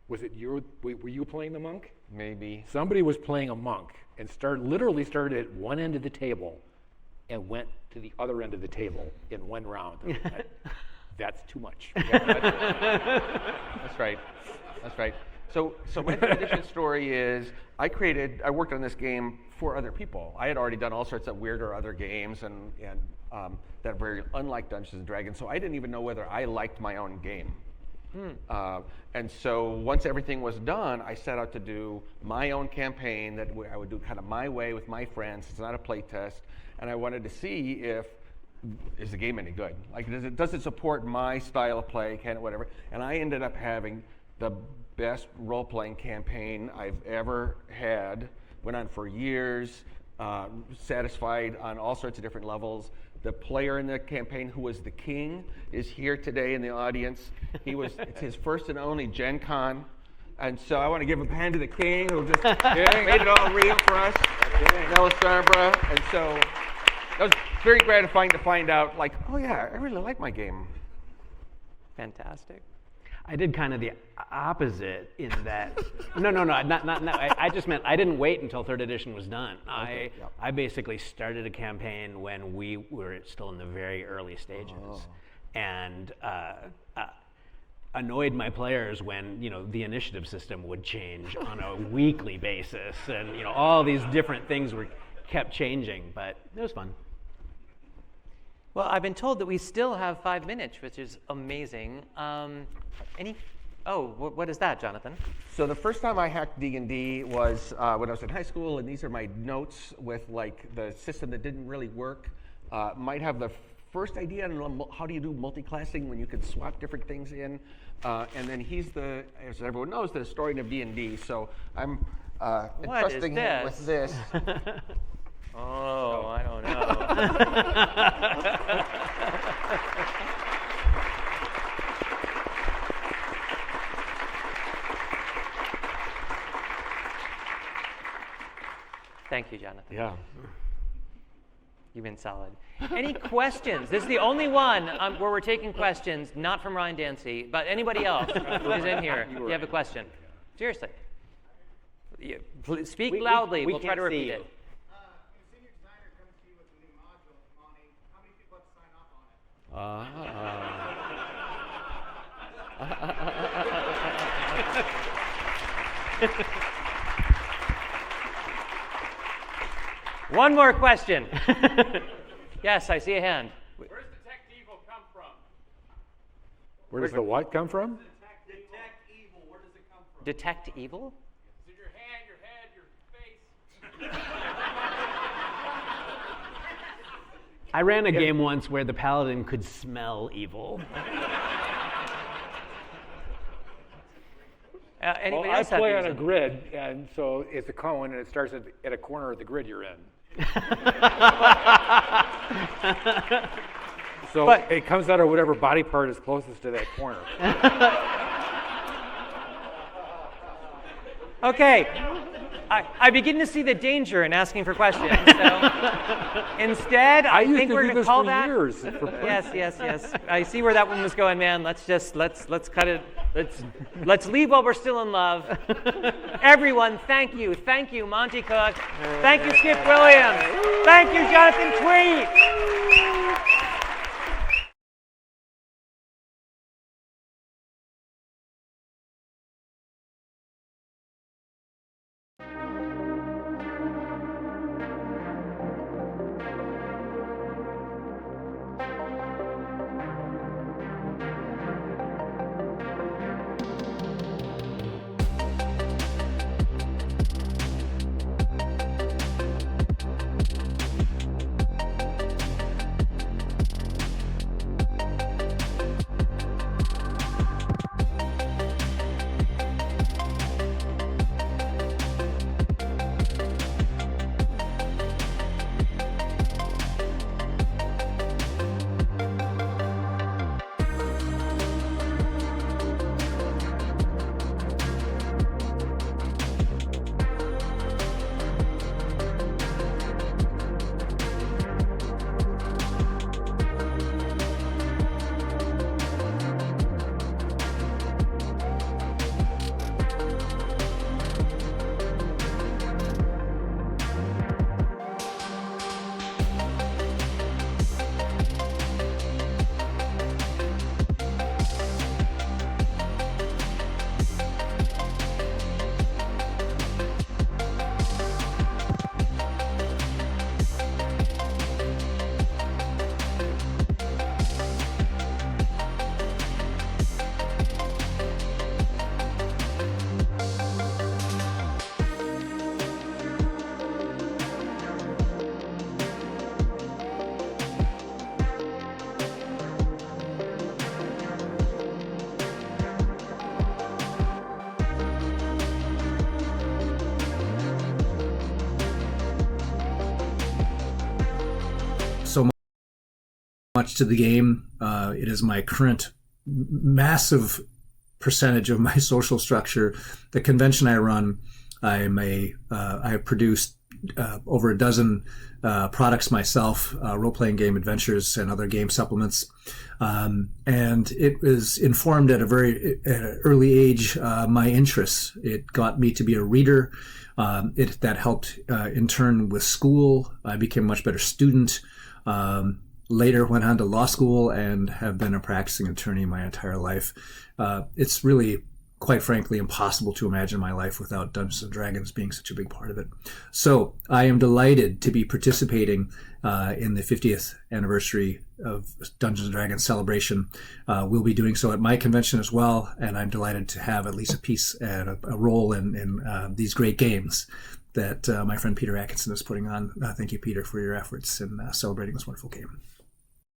were you playing the monk? Maybe. Somebody was playing a monk and literally started at one end of the table and went to the other end of the table in one round. That's too much. That's right. That's right. So my 3rd edition story is I worked on this game for other people. I had already done all sorts of weirder other games and that are very unlike Dungeons and Dragons. So I didn't even know whether I liked my own game. And so once everything was done, I set out to do my own campaign that I would do kind of my way with my friends. It's not a play test, and I wanted to see is the game any good? Like, does it support my style of play? Can it, whatever? And I ended up having the best role-playing campaign I've ever had. Went on for years, satisfied on all sorts of different levels. The player in the campaign who was the king is here today in the audience. It's his first and only Gen Con. And so I want to give a hand to the king who just made it all real for us, Melisandre. And so that was very gratifying to find out, like, oh yeah, I really like my game. Fantastic. I did kind of the opposite in that. No, not. I just meant I didn't wait until 3rd edition was done. Okay, I basically started a campaign when we were still in the very early stages, and annoyed my players when the initiative system would change on a weekly basis, and all these different things kept changing, but it was fun. Well, I've been told that we still have 5 minutes, which is amazing. What is that, Jonathan? So the first time I hacked D&D was when I was in high school, and these are my notes with like the system that didn't really work. Might have the first idea on how do you do multi-classing when you can swap different things in. And then he's as everyone knows, the historian of D&D. So I'm entrusting him with this. Oh, I don't know. Thank you, Jonathan. Yeah. You've been solid. Any questions? This is the only one where we're taking questions, not from Ryan Dancy, but anybody else who's in here. You have a question? Seriously. Speak loudly. We'll try to repeat it. Senior designer comes to you with a new module, Monty. How many people have to sign off on it? One more question. Yes, I see a hand. Where's detect evil come from? Where does the what come from? Detect evil. Where does it come from? Detect evil? Is it your hand, your head, your face? I ran a game once where the paladin could smell evil. Anybody I else have play on views a grid, and so it's a cone, and it starts at a corner of the grid you're in. So But- it comes out of whatever body part is closest to that corner. Okay. I begin to see the danger in asking for questions. So instead, I used think to we're do going to this call for that. years. Yes. I see where that one was going, man. Let's cut it. Let's leave while we're still in love. Everyone, thank you, Monty Cook. Thank you, Skip Williams. Thank you, Jonathan Tweet. So much to the game. It is my current massive percentage of my social structure. The convention I run, I have produced over a dozen products myself, role-playing game adventures and other game supplements. And it was informed at an early age my interests. It got me to be a reader. That helped in turn with school. I became a much better student. Later went on to law school and have been a practicing attorney my entire life. It's really, quite frankly, impossible to imagine my life without Dungeons & Dragons being such a big part of it. So I am delighted to be participating in the 50th anniversary of Dungeons & Dragons celebration. We'll be doing so at my convention as well, and I'm delighted to have at least a piece and a role in these great games that my friend Peter Atkinson is putting on. Thank you, Peter, for your efforts in celebrating this wonderful game.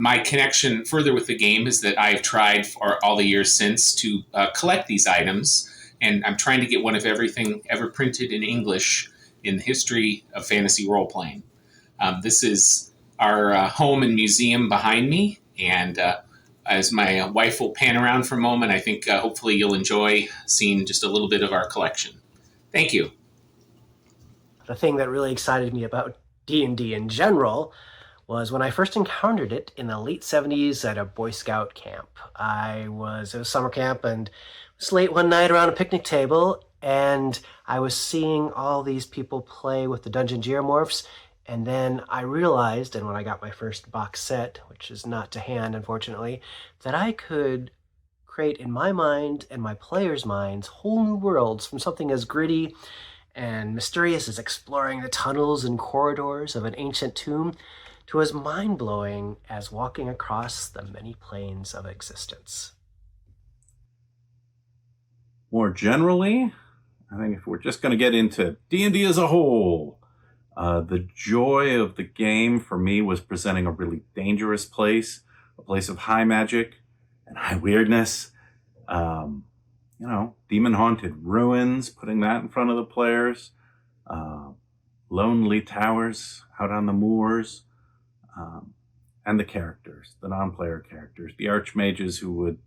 My connection further with the game is that I've tried for all the years since to collect these items, and I'm trying to get one of everything ever printed in English in the history of fantasy role-playing. This is our home and museum behind me, and as my wife will pan around for a moment, I think hopefully you'll enjoy seeing just a little bit of our collection. Thank you. the thing that really excited me about D&D in general was when I first encountered it in the late 70s at a Boy Scout camp. It was summer camp, and it was late one night around a picnic table, and I was seeing all these people play with the Dungeon Geomorphs, and then I realized, and when I got my first box set, which is not to hand, unfortunately, that I could create in my mind and my players' minds whole new worlds, from something as gritty and mysterious as exploring the tunnels and corridors of an ancient tomb to as mind-blowing as walking across the many planes of existence. More generally, I think if we're just going to get into D&D as a whole, the joy of the game for me was presenting a really dangerous place, a place of high magic and high weirdness. Demon-haunted ruins, putting that in front of the players, lonely towers out on the moors, and the characters, the non-player characters, the archmages who would,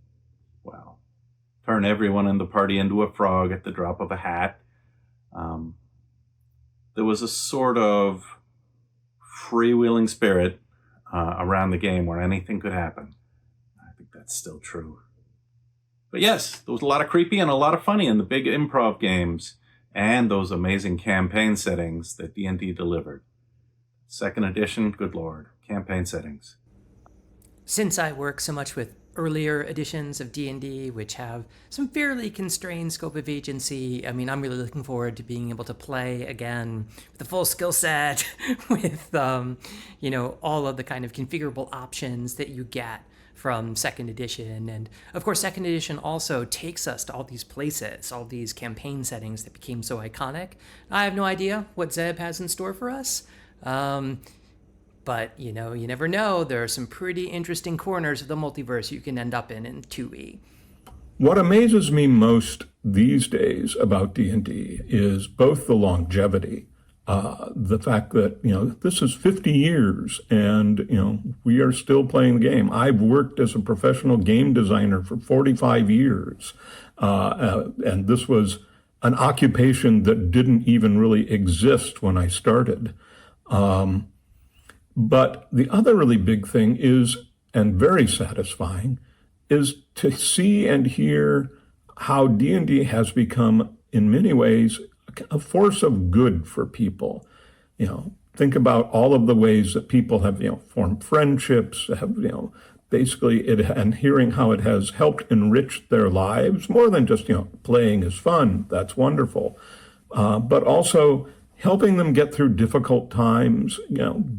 turn everyone in the party into a frog at the drop of a hat. There was a sort of freewheeling spirit around the game where anything could happen. I think that's still true. But yes, there was a lot of creepy and a lot of funny in the big improv games and those amazing campaign settings that D&D delivered. Second edition, good lord, campaign settings. Since I work so much with earlier editions of D&D, which have some fairly constrained scope of agency, I'm really looking forward to being able to play again with the full skill set, with, all of the kind of configurable options that you get from second edition. And of course, second edition also takes us to all these places, all these campaign settings that became so iconic. I have no idea what Zeb has in store for us. But, you never know. There are some pretty interesting corners of the multiverse you can end up in 2E. What amazes me most these days about D&D is both the longevity, the fact that, this is 50 years and, we are still playing the game. I've worked as a professional game designer for 45 years, and this was an occupation that didn't even really exist when I started. But the other really big thing is, and very satisfying, is to see and hear how D&D has become, in many ways, a force of good for people. Think about all of the ways that people have, formed friendships, have, basically and hearing how it has helped enrich their lives, more than just, playing is fun, that's wonderful, but also helping them get through difficult times,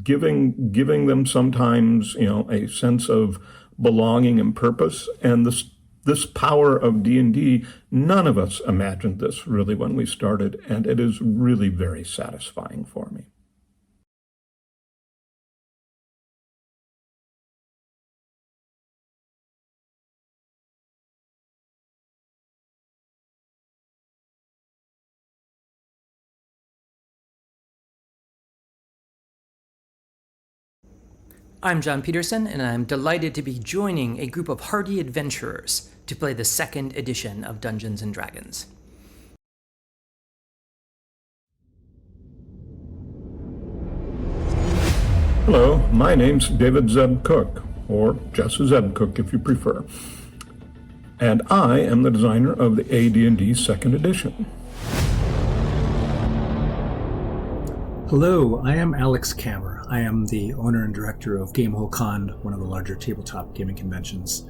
giving them sometimes, a sense of belonging and purpose. And this power of D&D, none of us imagined this really when we started, and it is really very satisfying for me. I'm John Peterson, and I'm delighted to be joining a group of hardy adventurers to play the second edition of Dungeons & Dragons. Hello, my name's David Zeb Cook, or just Zeb Cook if you prefer. And I am the designer of the AD&D second edition. Hello, I am Alex Kammer. I am the owner and director of Gamehole Con, one of the larger tabletop gaming conventions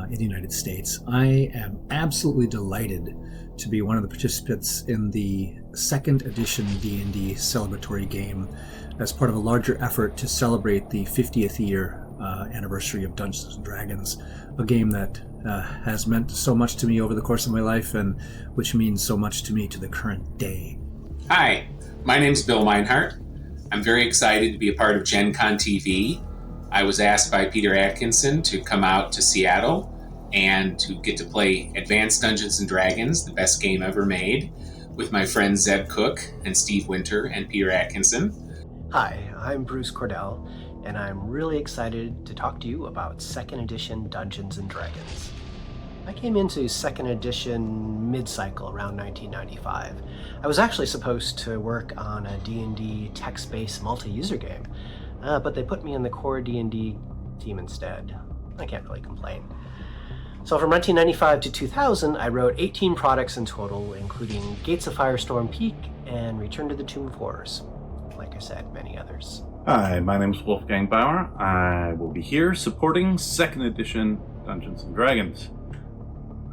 in the United States. I am absolutely delighted to be one of the participants in the second edition D&D celebratory game as part of a larger effort to celebrate the 50th year anniversary of Dungeons & Dragons, a game that has meant so much to me over the course of my life and which means so much to me to the current day. Hi, my name's Bill Meinhardt. I'm very excited to be a part of Gen Con TV. I was asked by Peter Atkinson to come out to Seattle and to get to play Advanced Dungeons & Dragons, the best game ever made, with my friends Zeb Cook and Steve Winter and Peter Atkinson. Hi, I'm Bruce Cordell, and I'm really excited to talk to you about second edition Dungeons & Dragons. I came into second edition mid-cycle around 1995. I was actually supposed to work on a D&D text-based multi-user game, but they put me in the core D&D team instead. I can't really complain. So from 1995 to 2000, I wrote 18 products in total, including Gates of Firestorm Peak and Return to the Tomb of Horrors. Like I said, many others. Hi, my name's Wolfgang Bauer. I will be here supporting 2nd edition Dungeons & Dragons.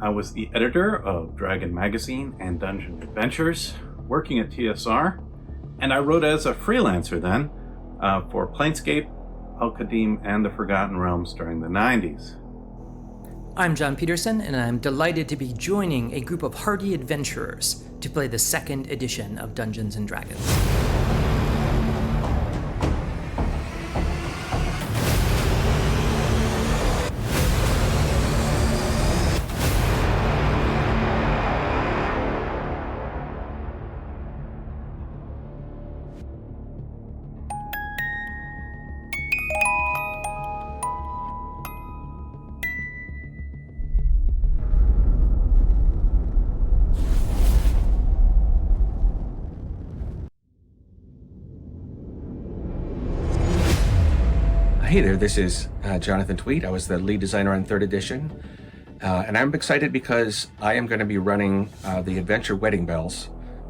I was the editor of Dragon Magazine and Dungeon Adventures, working at TSR, and I wrote as a freelancer then for Planescape, Al-Qadim, and the Forgotten Realms during the 90s. I'm John Peterson, and I'm delighted to be joining a group of hardy adventurers to play the 2nd edition of Dungeons & Dragons. Hey there, this is Jonathan Tweet. I was the lead designer on 3rd edition, and I'm excited because I am going to be running the adventure Wedding Bells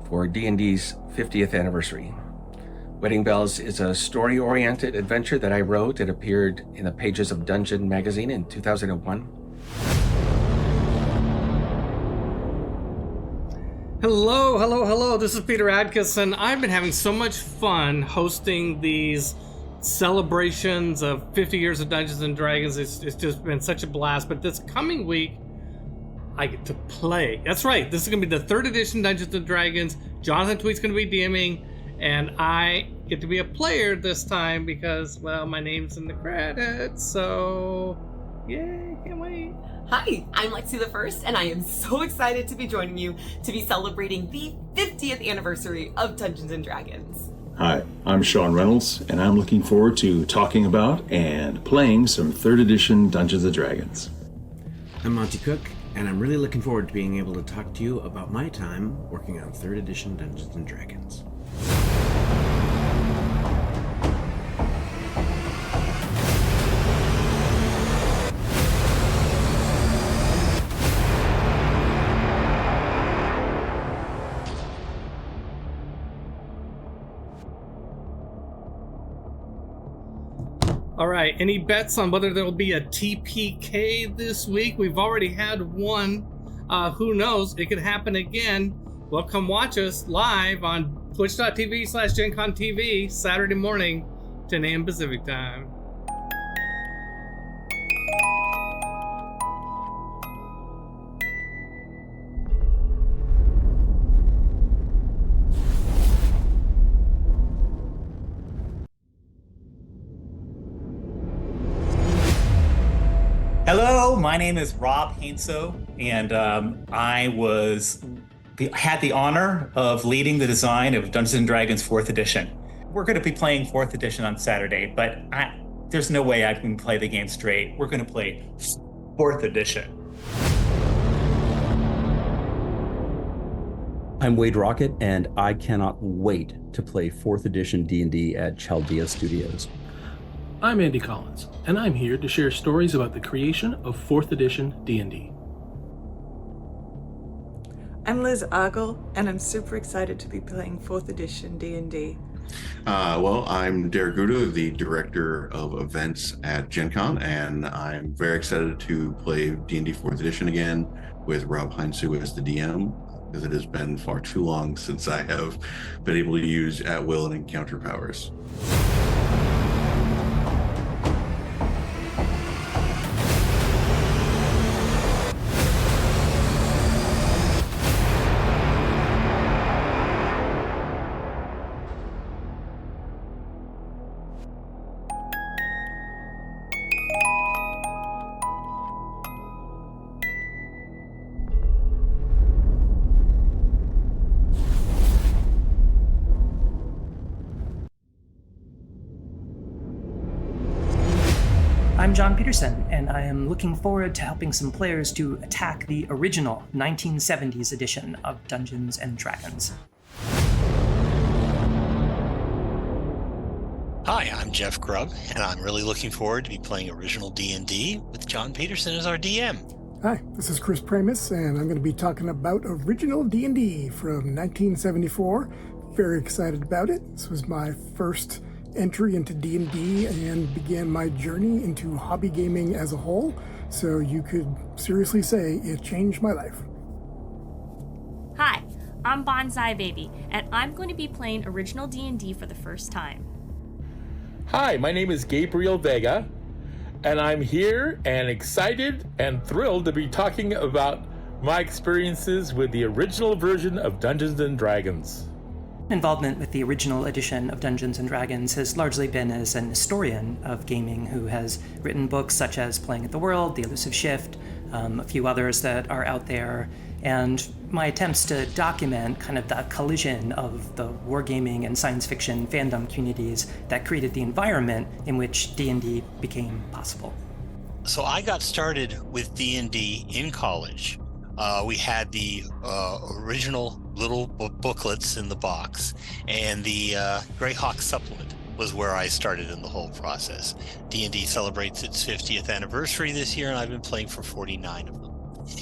for D&D's 50th anniversary. Wedding Bells is a story-oriented adventure that I wrote. It appeared in the pages of Dungeon Magazine in 2001. Hello. This is Peter Adkison. I've been having so much fun hosting these celebrations of 50 years of Dungeons and Dragons. It's just been such a blast. But this coming week, I get to play. That's right. This is going to be the 3rd edition Dungeons and Dragons. Jonathan Tweet's going to be DMing, and I get to be a player this time because, well, my name's in the credits. So, yay, can't wait. Hi, I'm Lexi the First, and I am so excited to be joining you to be celebrating the 50th anniversary of Dungeons and Dragons. Hi, I'm Sean Reynolds, and I'm looking forward to talking about and playing some 3rd edition Dungeons & Dragons. I'm Monty Cook, and I'm really looking forward to being able to talk to you about my time working on 3rd edition Dungeons & Dragons. All right, any bets on whether there will be a TPK this week? We've already had one. Who knows? It could happen again. Well, come watch us live on twitch.tv/GenConTV Saturday morning, 10 a.m. Pacific time. Hello, my name is Rob Hainso, and I had the honor of leading the design of Dungeons & Dragons 4th edition. We're going to be playing 4th edition on Saturday, but there's no way I can play the game straight. We're going to play 4th edition. I'm Wade Rocket, and I cannot wait to play 4th edition D&D at Chaldea Studios. I'm Andy Collins, and I'm here to share stories about the creation of 4th edition D&D. I'm Liz Argle, and I'm super excited to be playing 4th edition D&D. Well, I'm Derek Guda, the director of events at Gen Con, and I'm very excited to play D&D 4th edition again with Rob Heinzu as the DM, because it has been far too long since I have been able to use at will and encounter powers. I'm John Peterson, and I am looking forward to helping some players to attack the original 1970s edition of Dungeons & Dragons. Hi, I'm Jeff Grubb, and I'm really looking forward to be playing original D&D with John Peterson as our DM. Hi, this is Chris Pramis, and I'm going to be talking about original D&D from 1974. Very excited about it. This was my first entry into D&D and began my journey into hobby gaming as a whole, so you could seriously say it changed my life. Hi, I'm Bonsai Baby, and I'm going to be playing original D&D for the first time. Hi, my name is Gabriel Vega, and I'm here and excited and thrilled to be talking about my experiences with the original version of Dungeons & Dragons. Involvement with the original edition of Dungeons & Dragons has largely been as an historian of gaming who has written books such as Playing at the World, The Elusive Shift, a few others that are out there, and my attempts to document kind of the collision of the wargaming and science fiction fandom communities that created the environment in which D&D became possible. So I got started with D&D in college. We had the original little booklets in the box, and the Greyhawk supplement was where I started in the whole process. D&D celebrates its 50th anniversary this year, and I've been playing for 49 of them.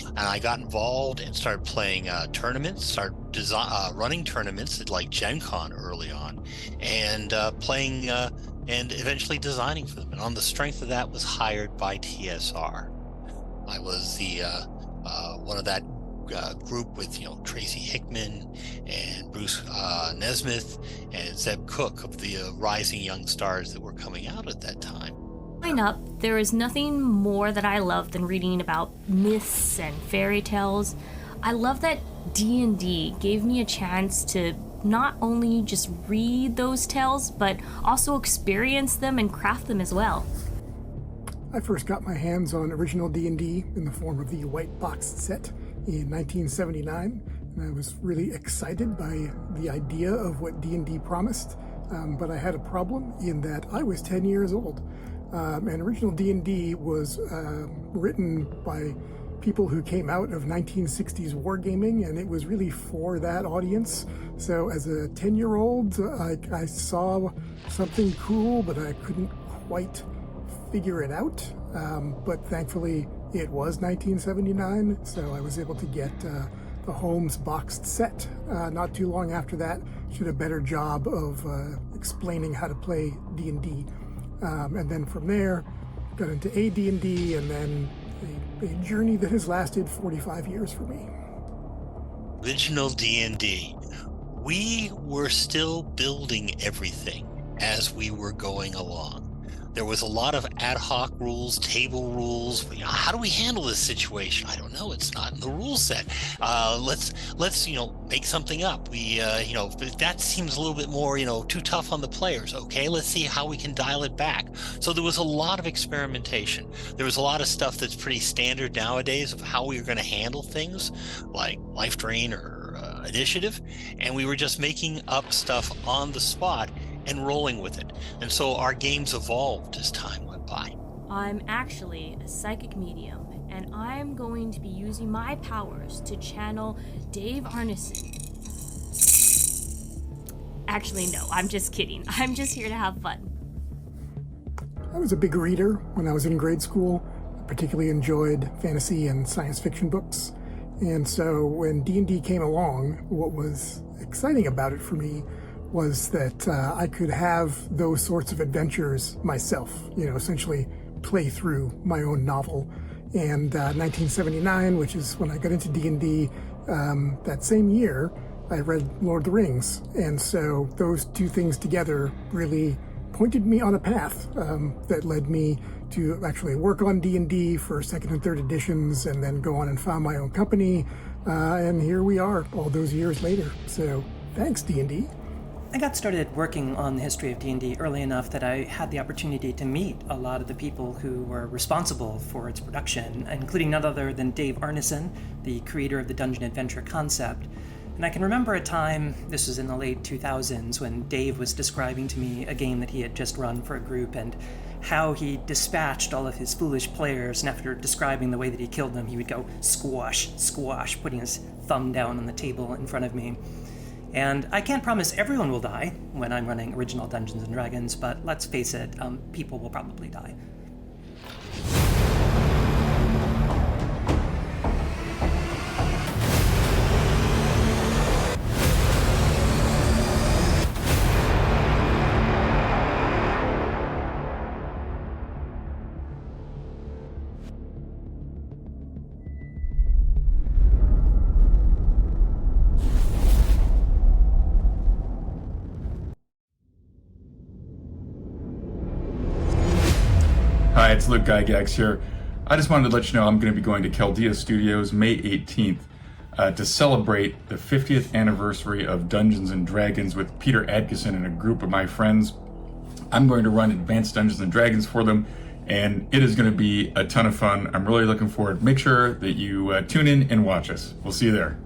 And I got involved and started playing tournaments, started running tournaments at like Gen Con early on, and playing and eventually designing for them. And on the strength of that, was hired by TSR. I was the one of that group with Tracy Hickman and Bruce Nesmith and Zeb Cook of the rising young stars that were coming out at that time. Growing up, there is nothing more that I love than reading about myths and fairy tales. I love that D&D gave me a chance to not only just read those tales, but also experience them and craft them as well. I first got my hands on original D&D in the form of the white boxed set in 1979, and I was really excited by the idea of what D&D promised, but I had a problem in that I was 10 years old. And original D&D was written by people who came out of 1960s wargaming, and it was really for that audience. So as a 10-year-old, I saw something cool, but I couldn't quite figure it out. But thankfully, it was 1979, so I was able to get the Holmes boxed set. Not too long after that, she did a better job of explaining how to play D&D. And then from there, got into AD&D, and then a journey that has lasted 45 years for me. Original D&D. We were still building everything as we were going along. There was a lot of ad hoc rules, table rules. How do we handle this situation? I don't know. It's not in the rule set. Let's make something up. That seems a little bit more too tough on the players. Okay, let's see how we can dial it back. So there was a lot of experimentation. There was a lot of stuff that's pretty standard nowadays of how we were going to handle things like life drain or initiative, and we were just making up stuff on the spot and rolling with it. And so our games evolved as time went by. I'm actually a psychic medium, and I'm going to be using my powers to channel Dave Arneson. Actually, no, I'm just kidding. I'm just here to have fun. I was a big reader when I was in grade school. I particularly enjoyed fantasy and science fiction books. And so when D&D came along, what was exciting about it for me was that I could have those sorts of adventures myself, essentially play through my own novel. And 1979, which is when I got into D&D, that same year, I read Lord of the Rings. And so those two things together really pointed me on a path that led me to actually work on D&D for second and third editions, and then go on and found my own company. And here we are all those years later. So thanks, D&D. I got started working on the history of D&D early enough that I had the opportunity to meet a lot of the people who were responsible for its production, including none other than Dave Arneson, the creator of the dungeon adventure concept. And I can remember a time, this was in the late 2000s, when Dave was describing to me a game that he had just run for a group and how he dispatched all of his foolish players, and after describing the way that he killed them, he would go squash, squash, putting his thumb down on the table in front of me. And I can't promise everyone will die when I'm running original Dungeons & Dragons, but let's face it, people will probably die. Hi, it's Luke Gygax here. I just wanted to let you know I'm going to be going to Chaldea Studios May 18th to celebrate the 50th anniversary of Dungeons & Dragons with Peter Adkison and a group of my friends. I'm going to run Advanced Dungeons & Dragons for them, and it is going to be a ton of fun. I'm really looking forward. Make sure that you tune in and watch us. We'll see you there.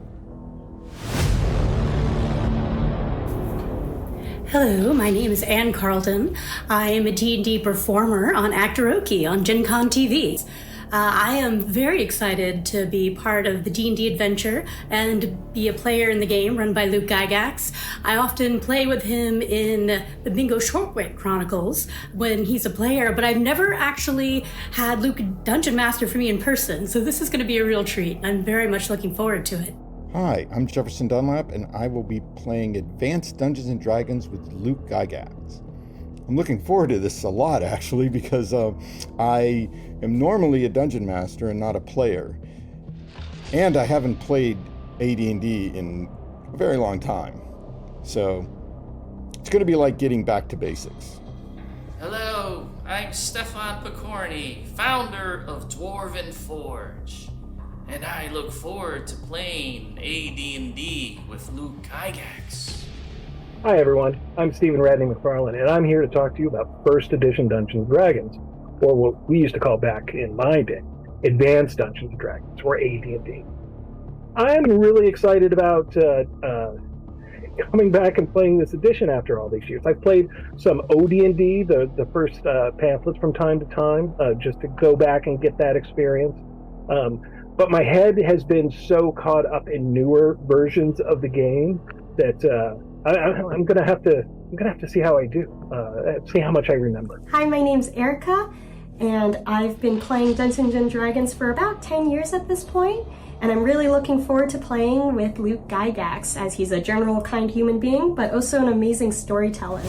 Hello, my name is Ann Carlton. I am a D&D performer on Actoroki on Gen Con TV. I am very excited to be part of the D&D adventure and be a player in the game run by Luke Gygax. I often play with him in the Bingo Shortwave Chronicles when he's a player, but I've never actually had Luke Dungeon Master for me in person, so this is going to be a real treat. I'm very much looking forward to it. Hi, I'm Jefferson Dunlap, and I will be playing Advanced Dungeons & Dragons with Luke Gygax. I'm looking forward to this a lot, actually, because I am normally a Dungeon Master and not a player. And I haven't played AD&D in a very long time. So, it's going to be like getting back to basics. Hello, I'm Stefan Picorni, founder of Dwarven Forge. And I look forward to playing AD&D with Luke Gygax. Hi everyone, I'm Stephen Radney McFarlane, and I'm here to talk to you about First Edition Dungeons & Dragons, or what we used to call back in my day, Advanced Dungeons & Dragons, or AD&D. I'm really excited about coming back and playing this edition after all these years. I've played some OD&D, the first pamphlets from time to time, just to go back and get that experience. But my head has been so caught up in newer versions of the game that I'm gonna have to see how I do, see how much I remember. Hi, my name's Erica, and I've been playing Dungeons and Dragons for about 10 years at this point, and I'm really looking forward to playing with Luke Gygax, as he's a general kind human being, but also an amazing storyteller.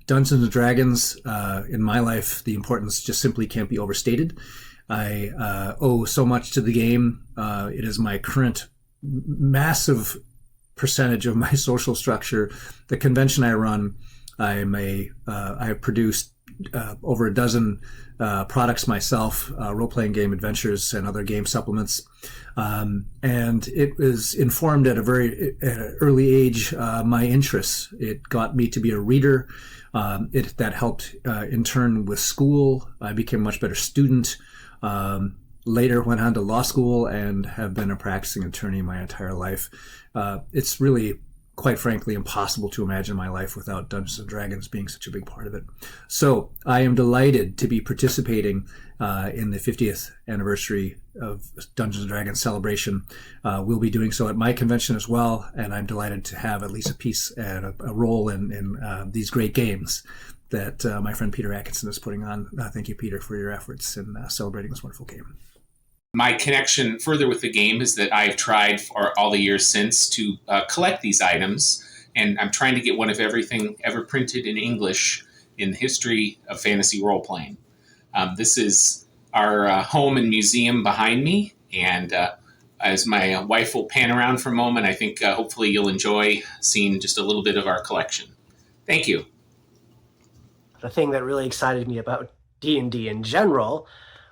Dungeons and Dragons, in my life, the importance just simply can't be overstated. I owe so much to the game. It is my current massive percentage of my social structure. The convention I run, I have produced over a dozen products myself, role-playing game adventures and other game supplements. And it was informed at a very early age, my interests. It got me to be a reader. That helped in turn with school. I became a much better student. Later went on to law school and have been a practicing attorney my entire life. It's really, quite frankly, impossible to imagine my life without Dungeons and Dragons being such a big part of it. So I am delighted to be participating in the 50th anniversary of Dungeons and Dragons celebration. We'll be doing so at my convention as well, and I'm delighted to have at least a piece and a role in these great games that my friend Peter Atkinson is putting on. Thank you, Peter, for your efforts in celebrating this wonderful game. My connection further with the game is that I've tried for all the years since to collect these items, and I'm trying to get one of everything ever printed in English in the history of fantasy role-playing. This is our home and museum behind me, and as my wife will pan around for a moment, I think hopefully you'll enjoy seeing just a little bit of our collection. Thank you. The thing that really excited me about D&D in general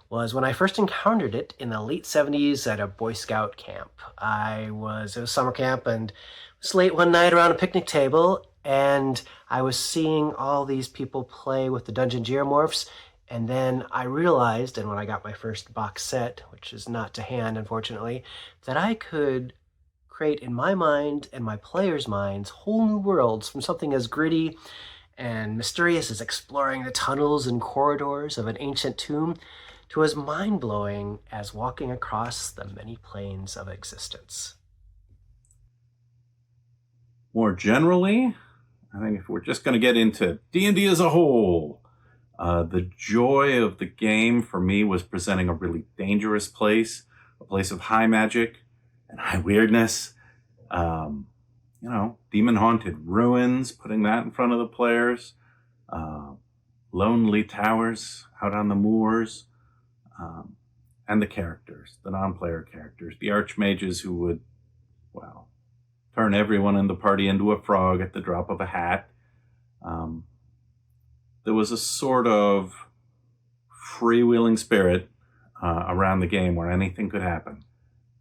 was when I first encountered it in the late 70s at a Boy Scout camp. It was summer camp, and it was late one night around a picnic table, and I was seeing all these people play with the Dungeon Geomorphs, and then I realized, and when I got my first box set, which is not to hand, unfortunately, that I could create in my mind and my players' minds whole new worlds from something as gritty and mysterious as exploring the tunnels and corridors of an ancient tomb to as mind-blowing as walking across the many planes of existence. More generally, I think if we're just going to get into D&D as a whole, the joy of the game for me was presenting a really dangerous place, a place of high magic and high weirdness. Demon-haunted ruins, putting that in front of the players, lonely towers out on the moors, and the characters, the non-player characters, the archmages who would, turn everyone in the party into a frog at the drop of a hat. There was a sort of freewheeling spirit around the game where anything could happen.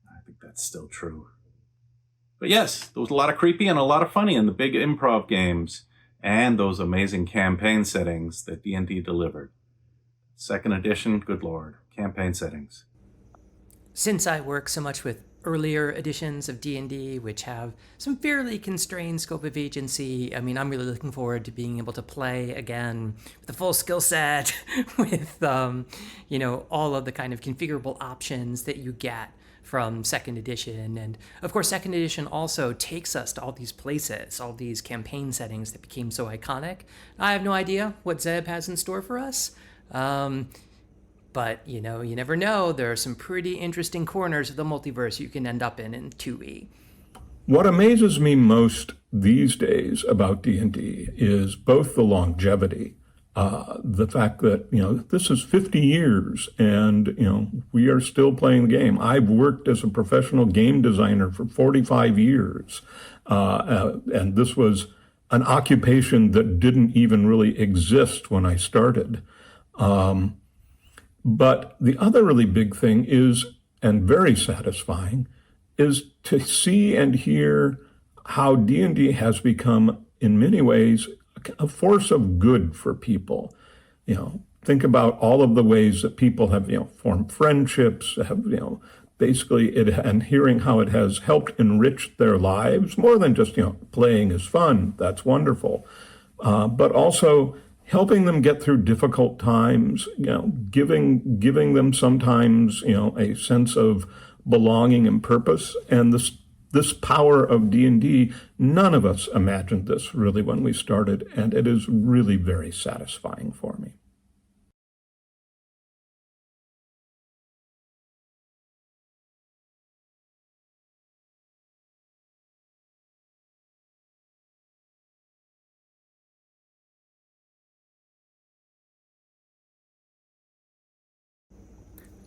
I think that's still true. But yes, there was a lot of creepy and a lot of funny in the big improv games and those amazing campaign settings that D&D delivered. Second edition, good lord, campaign settings. Since I work so much with earlier editions of D&D, which have some fairly constrained scope of agency, I'm really looking forward to being able to play again with a full skill set, with, all of the kind of configurable options that you get from second edition. And of course, second edition also takes us to all these places, all these campaign settings that became so iconic. I have no idea what Zeb has in store for us. But, you never know. There are some pretty interesting corners of the multiverse you can end up in 2E. What amazes me most these days about D&D is both the longevity, the fact that, this is 50 years and, we are still playing the game. I've worked as a professional game designer for 45 years, and this was an occupation that didn't even really exist when I started. But the other really big thing is, and very satisfying, is to see and hear how D&D has become, in many ways, a force of good for people. Think about all of the ways that people have, formed friendships, have, basically and hearing how it has helped enrich their lives, more than just, playing is fun, that's wonderful, but also helping them get through difficult times, giving them sometimes, a sense of belonging and purpose. And this power of D&D, none of us imagined this really when we started, and it is really very satisfying for me.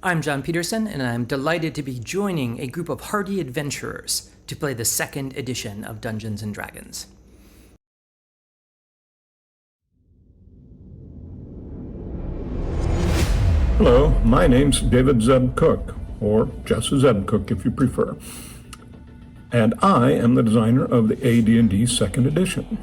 I'm John Peterson, and I'm delighted to be joining a group of hardy adventurers to play the second edition of Dungeons & Dragons. Hello, my name's David Zeb Cook, or just Zeb Cook if you prefer, and I am the designer of the AD&D second edition.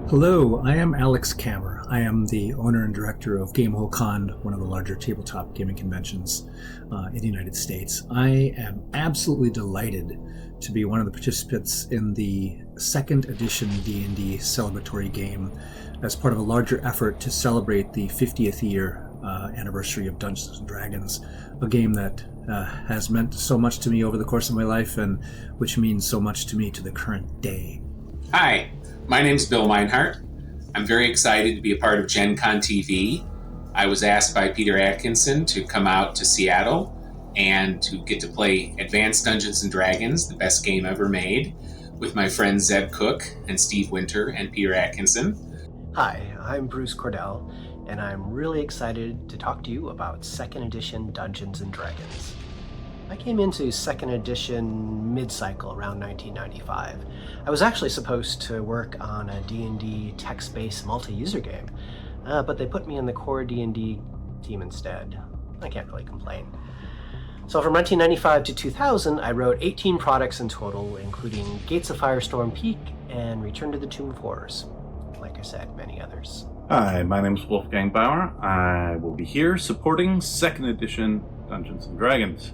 Hello, I am Alex Kammer. I am the owner and director of Gamehole Con, one of the larger tabletop gaming conventions in the United States. I am absolutely delighted to be one of the participants in the second edition D&D celebratory game as part of a larger effort to celebrate the 50th year anniversary of Dungeons & Dragons, a game that has meant so much to me over the course of my life and which means so much to me to the current day. Hi, my name's Bill Meinhardt. I'm very excited to be a part of Gen Con TV. I was asked by Peter Atkinson to come out to Seattle and to get to play Advanced Dungeons & Dragons, the best game ever made, with my friends Zeb Cook and Steve Winter and Peter Atkinson. Hi, I'm Bruce Cordell, and I'm really excited to talk to you about 2nd edition Dungeons & Dragons. I came into 2nd edition mid-cycle around 1995. I was actually supposed to work on a D&D text-based multi-user game, but they put me in the core D&D team instead. I can't really complain. So from 1995 to 2000, I wrote 18 products in total, including Gates of Firestorm Peak and Return to the Tomb of Horrors. Like I said, many others. Hi, my name is Wolfgang Bauer. I will be here supporting 2nd edition Dungeons & Dragons.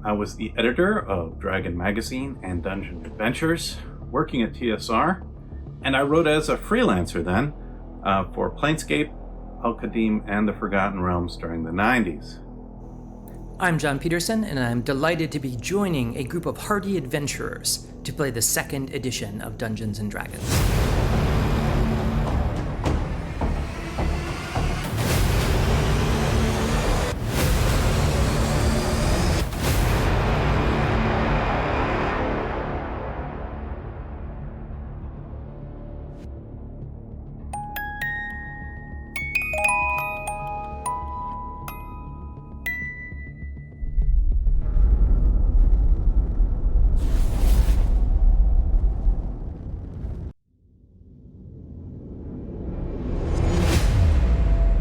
I was the editor of Dragon Magazine and Dungeon Adventures, working at TSR, and I wrote as a freelancer then for Planescape, Al-Qadim, and the Forgotten Realms during the 90s. I'm John Peterson, and I'm delighted to be joining a group of hardy adventurers to play the 2nd edition of Dungeons & Dragons.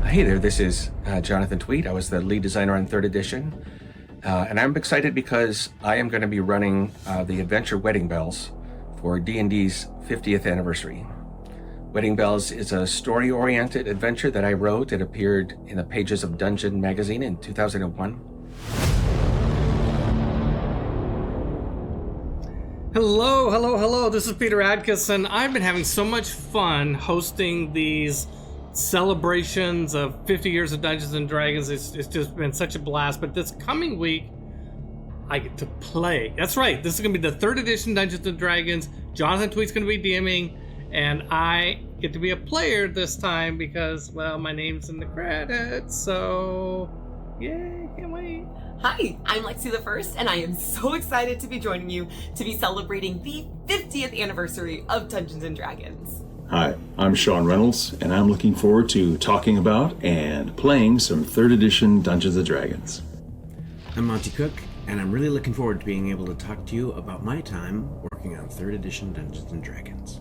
Hey there, this is Jonathan Tweet. I was the lead designer on 3rd edition, and I'm excited because I am going to be running the adventure Wedding Bells for D&D's 50th anniversary. Wedding Bells is a story-oriented adventure that I wrote. It appeared in the pages of Dungeon magazine in 2001. Hello. This is Peter Adkison. I've been having so much fun hosting these celebrations of 50 years of Dungeons and Dragons. It's just been such a blast. But this coming week, I get to play. That's right. This is going to be the 3rd edition Dungeons and Dragons. Jonathan Tweet's going to be DMing, and I get to be a player this time because, well, my name's in the credits. So, yay, can't wait. Hi, I'm Lexi the First, and I am so excited to be joining you to be celebrating the 50th anniversary of Dungeons and Dragons. Hi, I'm Sean Reynolds, and I'm looking forward to talking about and playing some 3rd edition Dungeons & Dragons. I'm Monty Cook, and I'm really looking forward to being able to talk to you about my time working on 3rd edition Dungeons & Dragons.